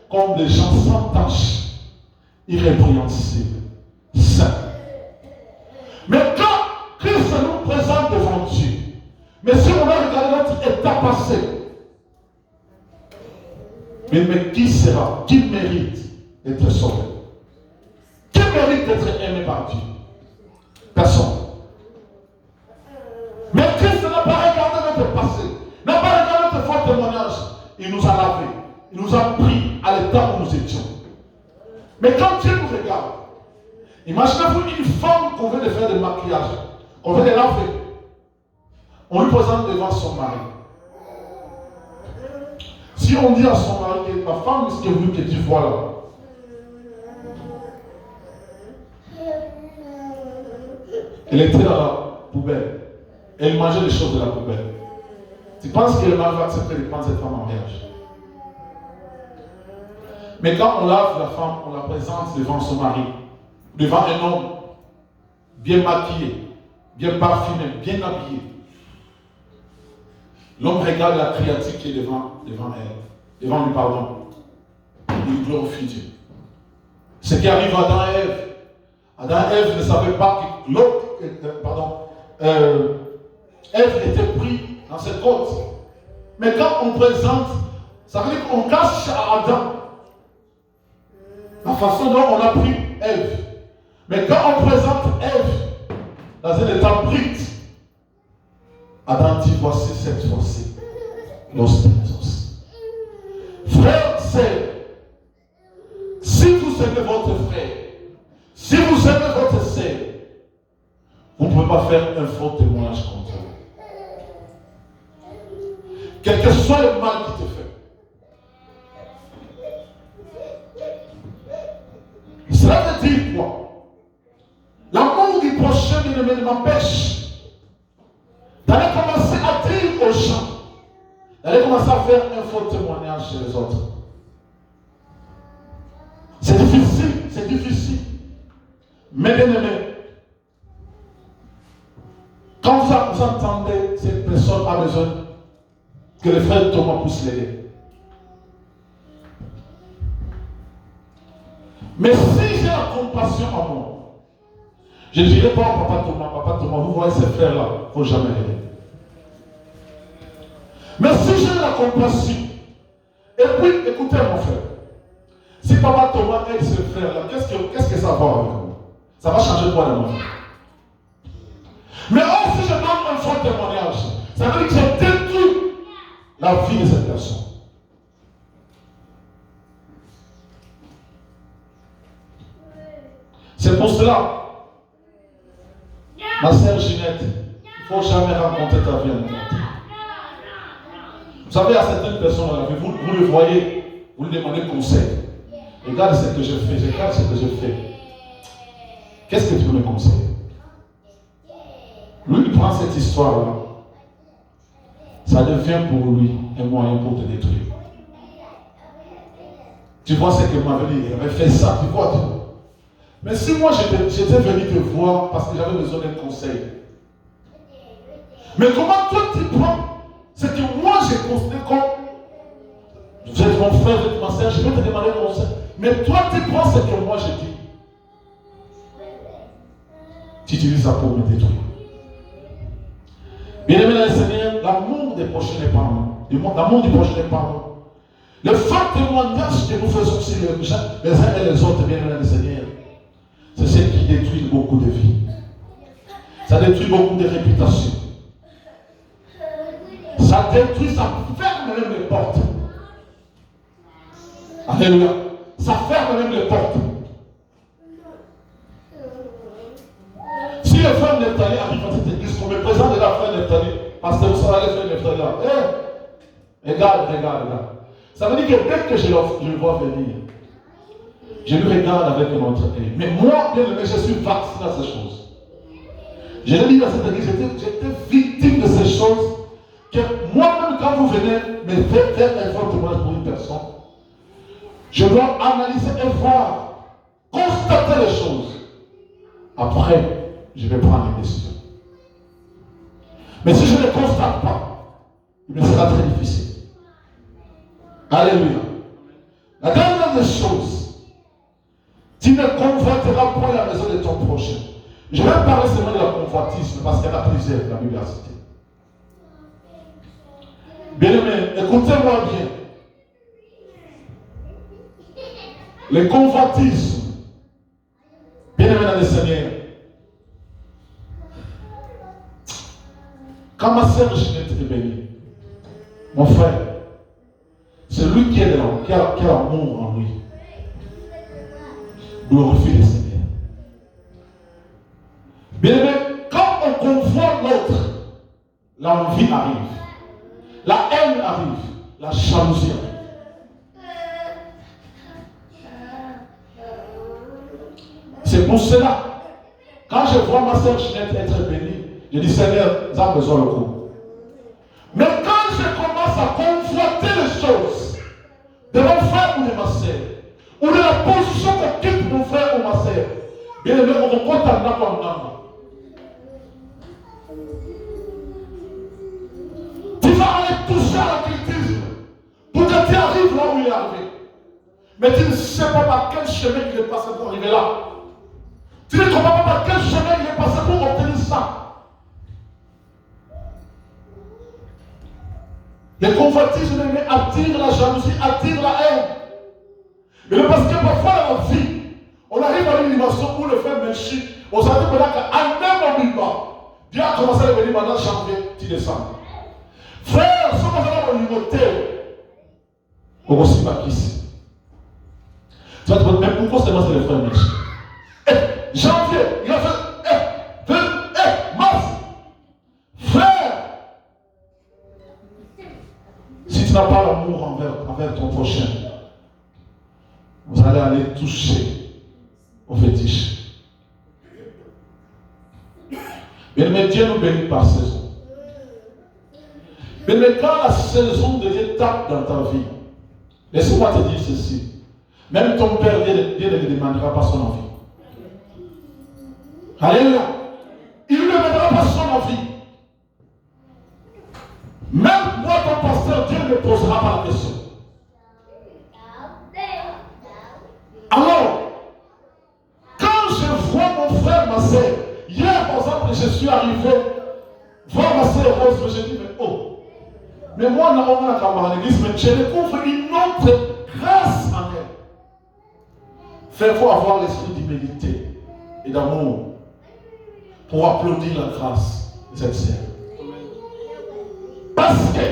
comme des gens sans tache, irrépréhensibles, saints. Mais quand Christ nous présente devant Dieu, mais si on a regardé notre état passé, mais qui sera, qui mérite d'être sauvé? Qui mérite d'être aimé par Dieu? Personne. Mais Christ n'a pas regardé notre passé, n'a pas regardé notre faux témoignage. Il nous a lavés, il nous a pris à l'état où nous étions. Mais quand Dieu nous regarde, imaginez-vous une femme qu'on veut de faire des maquillages, qu'on veut de laver. On lui présente devant son mari. Si on dit à son mari que ma femme, ce que vous que tu vois là, elle était dans la poubelle. Elle mangeait les choses de la poubelle. Tu penses que le mari va accepter de prendre cette femme en mariage? Mais quand on lave la femme, on la présente devant son mari, devant un homme bien maquillé, bien parfumé, bien habillé. L'homme regarde la créature qui est devant elle, devant lui, pardon. Il glorifie Dieu. Ce qui arrive à Adam et Ève. Adam et Ève ne savaient pas que Ève était prise dans cette côte. Mais quand on présente, ça veut dire qu'on cache à Adam la façon dont on a pris Ève. Mais quand on présente Ève dans un état brut, Adam dit voici cette fois-ci l'os de mes os. Frère, c'est si vous aimez votre frère, si vous aimez votre sœur, vous ne pouvez pas faire un faux témoignage contre eux. Quel que soit le mal qui te fait. Cela veut dire quoi? L'amour du prochain ne m'empêche d'aller commencer à dire aux gens, d'aller commencer à faire un faux témoignage chez les autres. C'est difficile, c'est difficile. Mais bien aimé, quand vous entendez cette personne a besoin que le frère Thomas puisse l'aider. Mais si j'ai la compassion à moi, je ne dirai pas au papa Thomas, vous voyez ces frères-là, il ne faut jamais l'aider. Mais si j'ai la compassion, et puis écoutez mon frère, si papa Thomas aide ce frère-là, qu'est-ce que ça va avec vous? Ça va changer quoi de moi? Mais si je donne un faux témoignage, ça veut dire que j'ai détruit la vie de cette personne. C'est pour cela, ma sœur Ginette, il ne faut jamais rencontrer ta vie en compte. Vous savez, à certaines personnes dans la vie, vous le voyez, vous lui demandez conseil. Regarde ce que je fais, regarde ce que je fais. Qu'est-ce que tu veux me conseiller? Lui, il prend cette histoire-là. Ça devient pour lui un moyen pour te détruire. Tu vois ce que m'avait dit, il avait fait ça, tu vois tout. Mais si moi j'étais venu te voir parce que j'avais besoin d'un conseil. Mais comment toi tu prends ce que moi j'ai considéré comme vous êtes mon frère, vous êtes ma soeur, je vais te demander un conseil. Mais toi tu prends ce que moi j'ai dit. Tu utilises ça pour me détruire. Bien-aimé dans le Seigneur, l'amour des prochains n'est pas en nous. L'amour du prochain n'est pas en nous. Le fort témoignage que nous faisons sur les uns et les autres, bien aimés du Seigneur, c'est ce qui détruit beaucoup de vies. Ça détruit beaucoup de réputations. Ça détruit, ça ferme même les portes. Alléluia. Ça ferme même les portes. Si le frère Nephtali arrive à cette église, comme le président de la frère Nephtali, pasteur, vous savez, le frère Nephtali là, regarde. Ça veut dire que dès que je le vois venir, je le regarde avec un autre œil. Mais moi, bien aimé, je suis vacciné à ces choses. Je l'ai dit dans cette église, j'étais victime de ces choses que moi-même, quand vous venez me faire un fort témoignage pour une personne, je dois analyser et voir, constater les choses. Après, je vais prendre une décision. Mais si je ne constate pas, il me sera très difficile. Alléluia. La dernière des choses, tu ne convoiteras point la maison de ton prochain. Je vais parler seulement de la convoitisme parce qu'il y en a plusieurs, la Bible a cité. Bien-aimés, écoutez-moi bien. Le convoitisme, bien-aimés dans le Seigneur, quand ma sœur Ginette est bénie, mon frère, c'est lui qui est là, qui a l'amour en lui. Glorifie le Seigneur. Bien-aimé, quand on convoite l'autre, l'envie arrive, la haine arrive, la jalousie arrive. C'est pour cela, quand je vois ma sœur Ginette être bénie, je dis Seigneur, nous avons besoin de coup. Mais quand je commence à convoiter les choses de mon frère ou de ma sœur, ou de la position qu'occupe mon frère ou ma sœur, bien aimé, on compte en âme. Tu vas aller toucher à l'occultisme pour que tu arrives là où il est arrivé. Mais tu ne sais pas par quel chemin il est passé pour arriver là. Tu ne comprends pas par quel chemin il est passé pour obtenir ça. Le convoitisme attire la jalousie, attire la haine. Mais parce que parfois dans la vie, on arrive à une dimension où le frère Melchi, on s'en dit qu'à même moment, Dieu a commencé à venir maintenant janvier, tu descends. Frère, si on va au niveau on va aussi pas ici. Tu vas te demander, mais pourquoi c'est le frère Melchi? Janvier, il a fait mars. Frère, si tu n'as pas l'amour envers ton prochain, vous allez aller toucher au fétiche. Mais Dieu nous bénit par saison. Mais quand la saison devient tape dans ta vie, laisse-moi te dire ceci. Même ton père, Dieu ne lui demandera pas son envie. Alléluia. Il ne lui demandera pas son envie. Même moi, ton pasteur, Dieu ne me posera pas la question. Alors, quand je vois mon frère, ma soeur, hier par exemple, je suis arrivé voir ma soeur Rose, je dis, mais moi, on a camarade l'église, mais je découvre une autre grâce en elle. Il faut avoir l'esprit d'humilité et d'amour pour applaudir la grâce de cette sœur. Parce que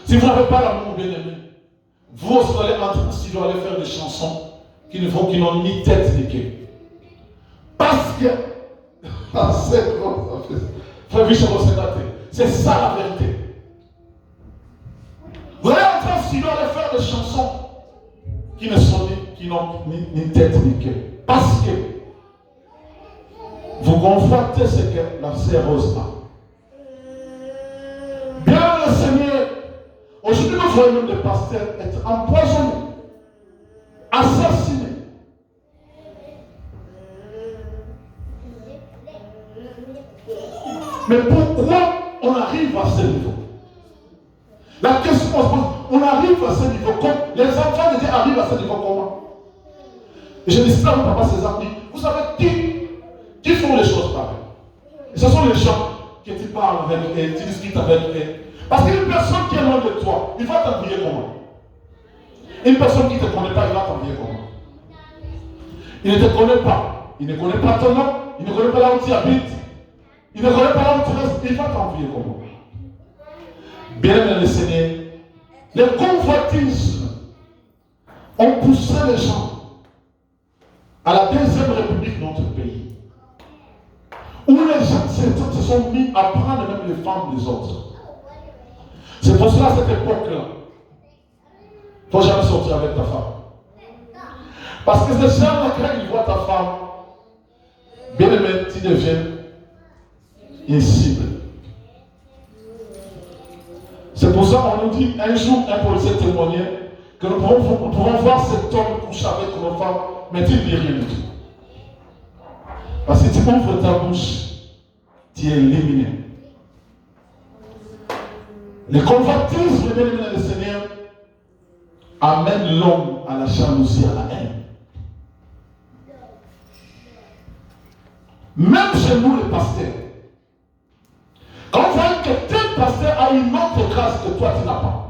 si vous n'avez pas l'amour, bien aimé, vous allez entrer dans studio, aller faire des chansons qui n'ont ni tête ni queue. Parce que c'est ça la vérité. Vous allez entrer dans studio, aller faire des chansons qui n'ont ni tête ni queue. Parce que vous convoitez ce que la sœur Rose a. Bien le Seigneur, aujourd'hui nous voyons des pasteurs être empoisonnés, assassinés. Mais pourquoi on arrive à ce niveau? La question qu'on se pose, on arrive à ce niveau comme les enfants de Dieu arrivent à ce niveau comment? Et je dis ça à mon papa César, dit, vous savez qui font les choses pareilles? Et ce sont les gens qui étaient parles avec elle, tu discutes avec elle. Parce qu'une personne qui est loin de toi, il va t'envier comment? Une personne qui ne te connaît pas, il va t'envier comment? Il ne te connaît pas. Il ne connaît pas ton nom. Il ne connaît pas là où tu habites. Il ne connaît pas là où tu restes. Il va t'envier comment? Bien-aimé le Seigneur, les convoitismes ont poussé les gens à la deuxième république de notre pays, où les gens se sont mis à prendre même les femmes des autres. C'est pour cela, à cette époque-là, il ne faut jamais sortir avec ta femme. Parce que ces gens-là, quand ils voient ta femme, bien aimé, tu deviens une cible. C'est pour ça qu'on nous dit, un jour, un policier témoignait que nous pouvons voir cet homme coucher avec nos femmes, mais tu ne dis rien du tout. Parce que tu ouvres ta bouche, tu es éliminé. Le convoitisme, bien aimé le Seigneur, amène l'homme à la jalousie, à la haine. Même chez nous, les pasteurs, quand on voit que tel pasteur a une autre grâce que toi, tu n'as pas.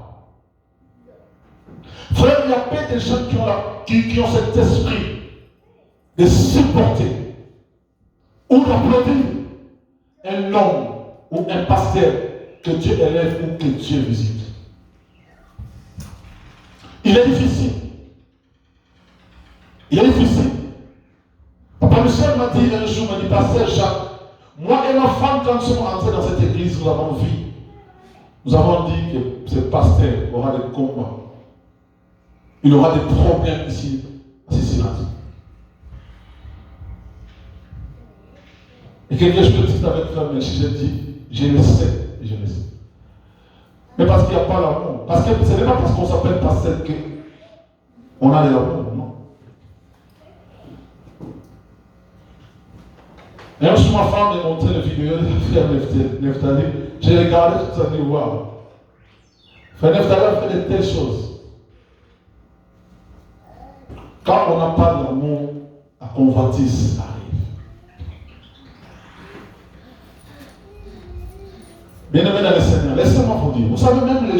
Frère, il y a peu de gens qui ont cet esprit de supporter ou d'applaudir un homme ou un pasteur que Dieu élève ou que Dieu visite. Il est difficile. Il est difficile. Papa Michel m'a dit un jour, m'a dit, pasteur Jacques, moi et ma femme, quand nous sommes entrés dans cette église, nous avons vu. Nous avons dit que ce pasteur aura des combats. Il aura des problèmes ici, à Cincinnati. Et quelque chose que je dis avec frère Melchi, j'ai dit, je le sais, je le sais. Mais parce qu'il n'y a pas l'amour. Parce que ce n'est pas parce qu'on s'appelle pasteur qu'on a de l'amour, non. Et un jour, ma femme m'a montré la vidéo de frère Neftali. J'ai regardé tout ça, dit waouh. Frère Neftali a fait de telles choses. Quand on n'a pas d'amour, la convoitise arrive. Bien-aimés dans le Seigneur, laissez-moi vous dire, vous savez même les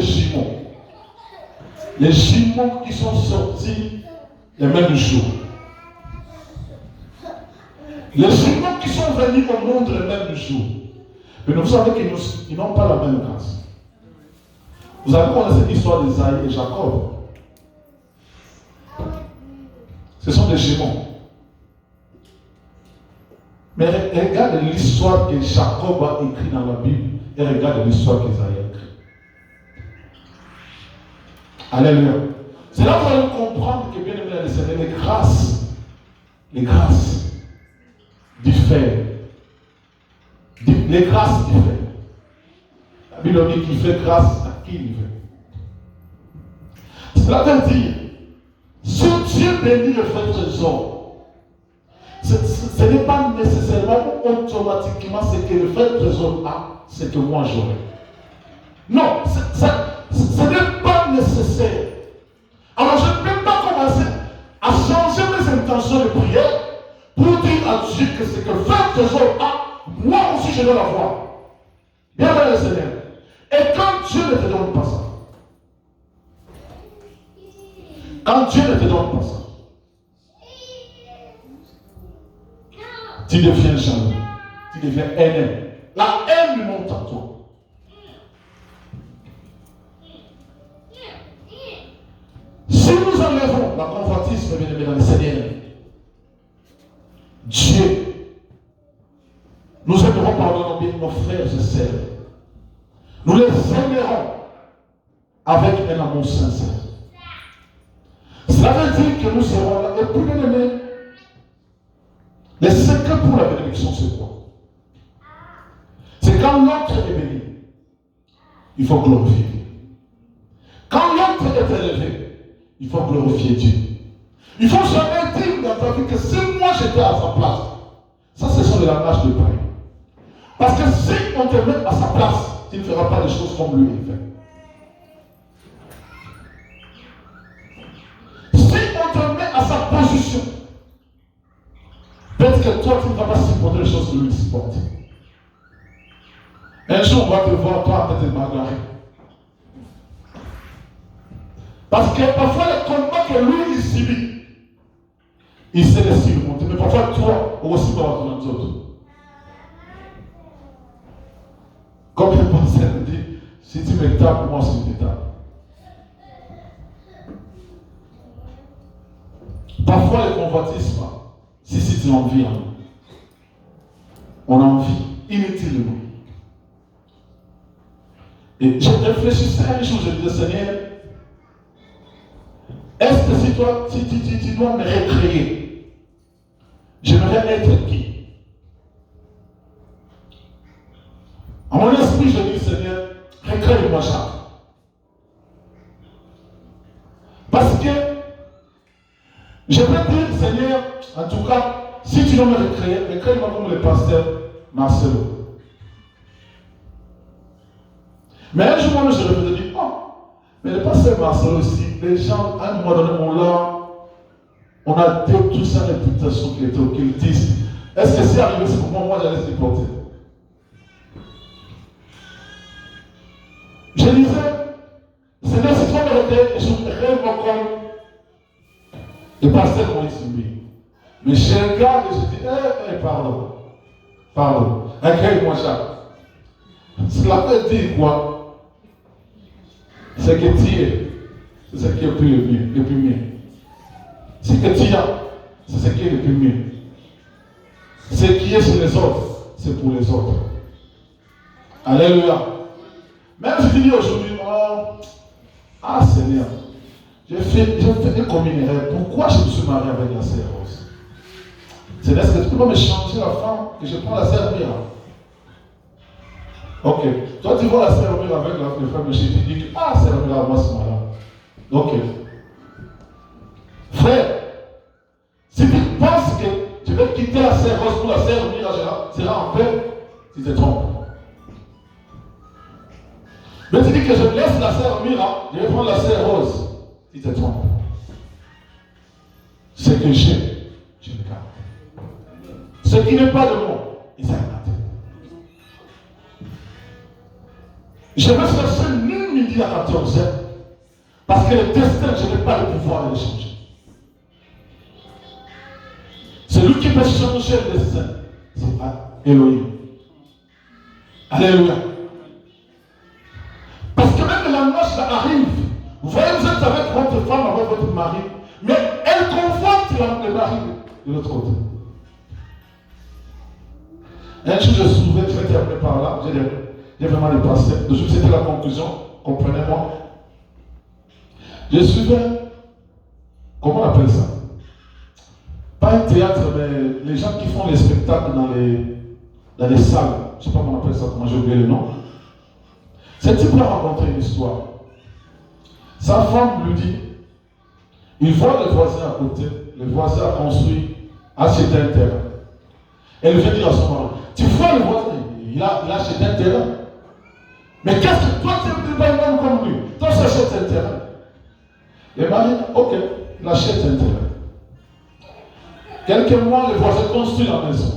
jumeaux qui sont sortis le même jour. Les jumeaux qui sont venus au monde le même jour. Mais vous savez qu'ils n'ont pas la même grâce. Vous avez connaissé l'histoire d'Isaïe et Jacob. Ce sont des jumeaux. Mais regarde l'histoire que Jacob a écrite dans la Bible et regarde l'histoire qu'Isaïe a écrite. Alléluia. C'est là que vous allez comprendre que bien aimé dans le Seigneur, les grâces diffèrent. Les grâces diffèrent. La Bible dit qu'il fait grâce à qui il veut. Cela veut dire, si Dieu bénit le vrai trésor, ce n'est pas nécessairement automatiquement ce que le vrai trésor a, ce que moi j'aurai. Non, ce n'est pas nécessaire. Alors je ne peux pas commencer à changer mes intentions de prière pour dire à Dieu que ce que le vrai trésor a, moi aussi je dois l'avoir. Bien le Seigneur. Et quand Dieu ne te donne pas ça, tu deviens jaloux, tu deviens haineux. La haine monte en toi. Si nous enlevons la convoitise, bien aimé dans le Seigneur, Dieu, nous aimerons pardonner nos frères et sœurs. Nous les aimerons avec un amour sincère. Cela veut dire que nous serons là. Et puis, bien aimé, les secrets pour la bénédiction, c'est quoi? C'est quand l'autre est béni, il faut glorifier Dieu. Quand l'autre est élevé, il faut glorifier Dieu. Il ne faut jamais dire dans ta vie que si moi j'étais à sa place, ça ce sont les langages de paix. Parce que si on te met à sa place, tu ne feras pas les choses comme lui il fait. Si on te met à sa position, peut-être que toi tu ne vas pas supporter les choses que lui supporte. Un jour, on va te voir, toi, en tête de bagarre. Parce que parfois, les combats que lui, il subit, il sait les surmonter. Mais parfois, toi, aussi, tu vas dans les autres. Comme le pasteur dit, si tu me tapes, moi aussi, je te tape. Parfois, le convoitisme, si tu en vis, on en vit inutilement. Et je réfléchissais un jour, je disais, Seigneur, est-ce que si toi, si tu dois me recréer, j'aimerais être qui? À mon esprit, je dis, Seigneur, recrée-moi Jacques. Parce que je peux dire, Seigneur, en tout cas, si tu dois me recréer, recrée-moi comme le pasteur Marcelo. Mais un jour, moi, je me dis, oh, mais le pasteur Marcelo aussi, les gens, à un moment donné, on a toute sa réputation qui était occultiste. Est-ce que c'est arrivé, c'est pour moi, j'allais se porter? Je disais, Seigneur, si tu vas me recréer, je me réellement comme le pasteur Moïse Mbi. Mais je regarde et je dis, pardon, accueille-moi Jacques. Cela veut dire quoi? C'est que tu es, c'est ce qui est le plus mieux. Ce que tu as, c'est ce qui est le plus mieux. Ce qui est chez les autres, c'est pour les autres. Alléluia. Même si tu dis aujourd'hui, oh, Seigneur, j'ai fait comme une erreur. Pourquoi je me suis marié avec la sœur Rose? C'est est-ce que tu peux pas me changer la femme que je prends la sœur Mira? Ok. Toi, tu vois la sœur Mira avec le frère Michel, tu dis que, sœur Mira, moi, c'est malade. Ok. Frère, si tu penses que tu veux quitter la sœur Rose pour la sœur Mira sera en paix, tu te trompes. Mais tu dis que je laisse la sœur Mira, je vais prendre la sœur Rose. Tu te trompes. Ce que j'ai, je le garde. Ce qui n'est pas de moi, il s'est gardé. Je vais chercher nul midi à 14h. Parce que le destin, je n'ai pas le pouvoir de le changer. Celui qui peut changer le destin, c'est Elohim. Alléluia. Parce que même la noce arrive. Vous voyez, vous êtes avec votre femme, avec votre mari, mais elle convoite le mari de l'autre côté. Un jour, je vais terminer par là, j'ai vraiment le passé. C'était la conclusion, comprenez-moi. Je suivais, comment on appelle ça? Pas un théâtre, mais les gens qui font les spectacles dans les salles. Je ne sais pas comment on appelle ça, comment j'ai oublié le nom. Ce type-là a raconté une histoire. Sa femme lui dit, il voit le voisin à côté, le voisin a construit, a acheté un terrain. Elle vient dire à son mari, tu vois le voisin, il a acheté un terrain. Mais qu'est-ce que toi tu n'es pas même comme lui? Toi tu achètes un terrain. Le mari, ok, il achète un terrain. Quelques mois, le voisin construit la maison.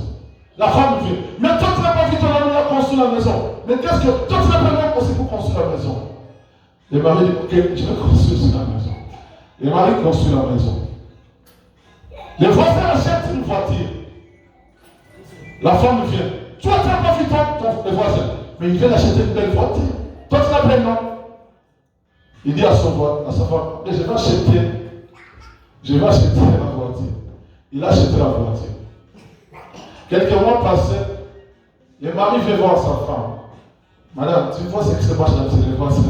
La femme vient, mais toi tu n'as pas vu ton ami a construit la maison. Mais qu'est-ce que toi tu n'as pas même aussi pour construire la maison? Le mari dit, ok, je vais construire sur la maison. Le mari construit la maison. Le voisin achète une voiture. La femme vient. Toi, tu n'as pas vu le voisin, mais il vient d'acheter une belle voiture. Toi, tu l'as pris, non? Il dit à sa femme, je vais acheter la voiture. Il a acheté la voiture. Quelques mois passés, le mari vient voir sa femme. Madame, tu vois ce qui se passe là, c'est le voisin.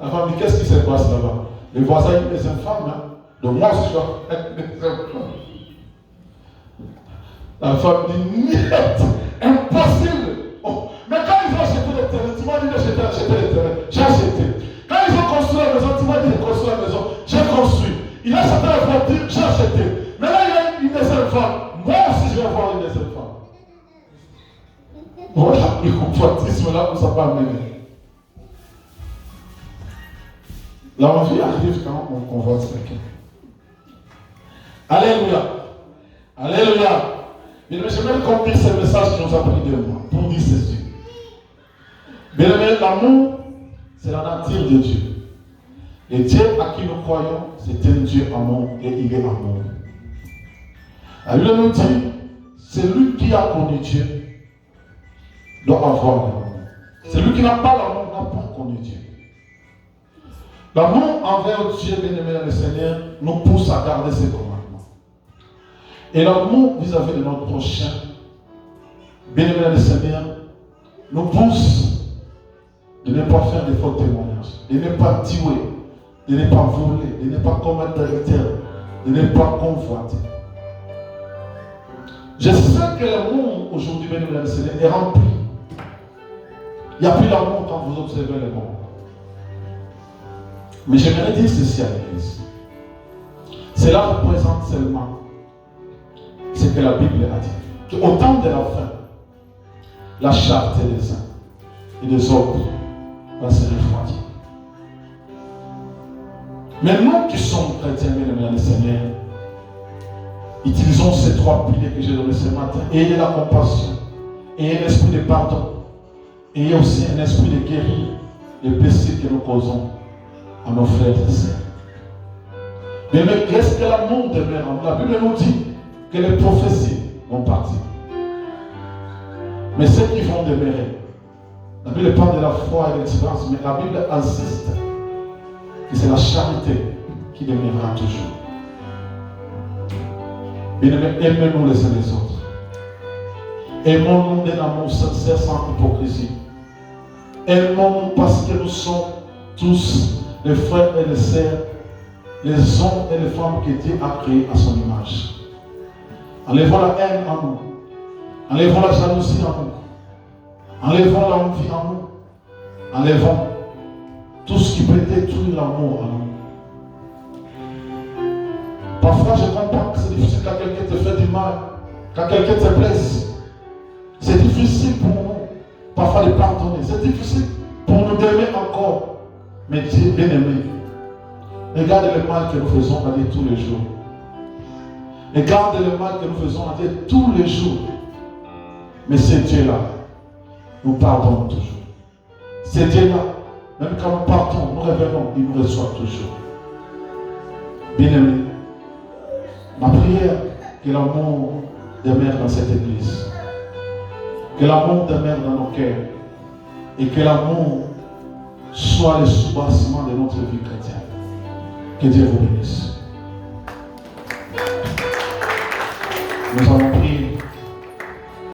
La femme dit, qu'est-ce qui se passe là-bas? Les voisins, ils des infâmes, hein? Donc moi, je suis des infâmes. La femme dit, niet, impossible. Oh. Mais quand ils ont acheté le terrain, tu m'as dit d'acheter le terrain. J'ai acheté. Quand ils ont construit la maison, tu m'as dit de construire la maison. J'ai construit. Il a acheté la voiture, j'ai acheté. Mais là, il y a une deuxième femme. Moi aussi, je vais avoir une deuxième femme. Voilà, le convoitisme là, où ça va amener. L'envie arrive quand on convoite quelqu'un. Alléluia. Alléluia. Mais j'aimerais qu'on dise ce message qui nous a pris de moi. Pour dire ceci. Bien aimé, l'amour, c'est la nature de Dieu. Et Dieu à qui nous croyons, c'est un Dieu amour et il est amour. La Bible nous dit, celui qui a connu Dieu doit avoir l'amour. Celui qui n'a pas l'amour n'a pas connu Dieu. L'amour envers Dieu, bien-aimé dans le Seigneur, nous pousse à garder ses commandements. Et l'amour vis-à-vis de notre prochain, bien-aimé dans le Seigneur, nous pousse de ne pas faire de faux témoignages, de ne pas tuer, de ne pas voler, de ne pas commettre d'adultère, de ne pas convoiter. Je sais que l'amour aujourd'hui, bien-aimé dans le Seigneur, est rempli. Il n'y a plus d'amour quand vous observez le monde. Mais j'aimerais dire ceci à l'Église. Cela représente seulement ce que la Bible a dit. Qu'au temps de la fin, la charte des uns et des autres va se refroidir. Mais nous qui sommes chrétiens, bien-aimés dans le Seigneur, utilisons ces trois piliers que j'ai donnés ce matin. Ayez la compassion, ayez l'esprit de pardon, ayez aussi un esprit de guérir les blessures que nous causons à nos frères et sœurs. Mais est-ce que l'amour demeure? La Bible nous dit que les prophéties vont partir. Mais ceux qui vont demeurer, la Bible parle de la foi et de l'espérance, mais la Bible insiste que c'est la charité qui demeurera toujours. Bien-aimés, aimez-nous les uns les autres. Aimons-nous d'un amour sincère sans hypocrisie. Aimons-nous parce que nous sommes tous les frères et les sœurs, les hommes et les femmes que Dieu a créés à son image. Enlevons la haine en nous. Enlevons la jalousie en nous. Enlevons l'envie en nous. Enlevons tout ce qui peut détruire l'amour en nous. Parfois, je comprends que c'est difficile quand quelqu'un te fait du mal, quand quelqu'un te blesse. C'est difficile pour nous, parfois, de pardonner. C'est difficile pour nous d'aimer encore. Mais Dieu bien-aimé, regarde le mal que nous faisons à Dieu tous les jours. Regarde le mal que nous faisons à Dieu tous les jours. Mais ce Dieu-là nous pardonne toujours. Ce Dieu-là, même quand nous partons, nous revenons, il nous reçoit toujours. Bien-aimé, ma prière, que l'amour demeure dans cette église. Que l'amour demeure dans nos cœurs. Et que l'amour soit le soubassement de notre vie chrétienne. Que Dieu vous bénisse. Nous allons prier.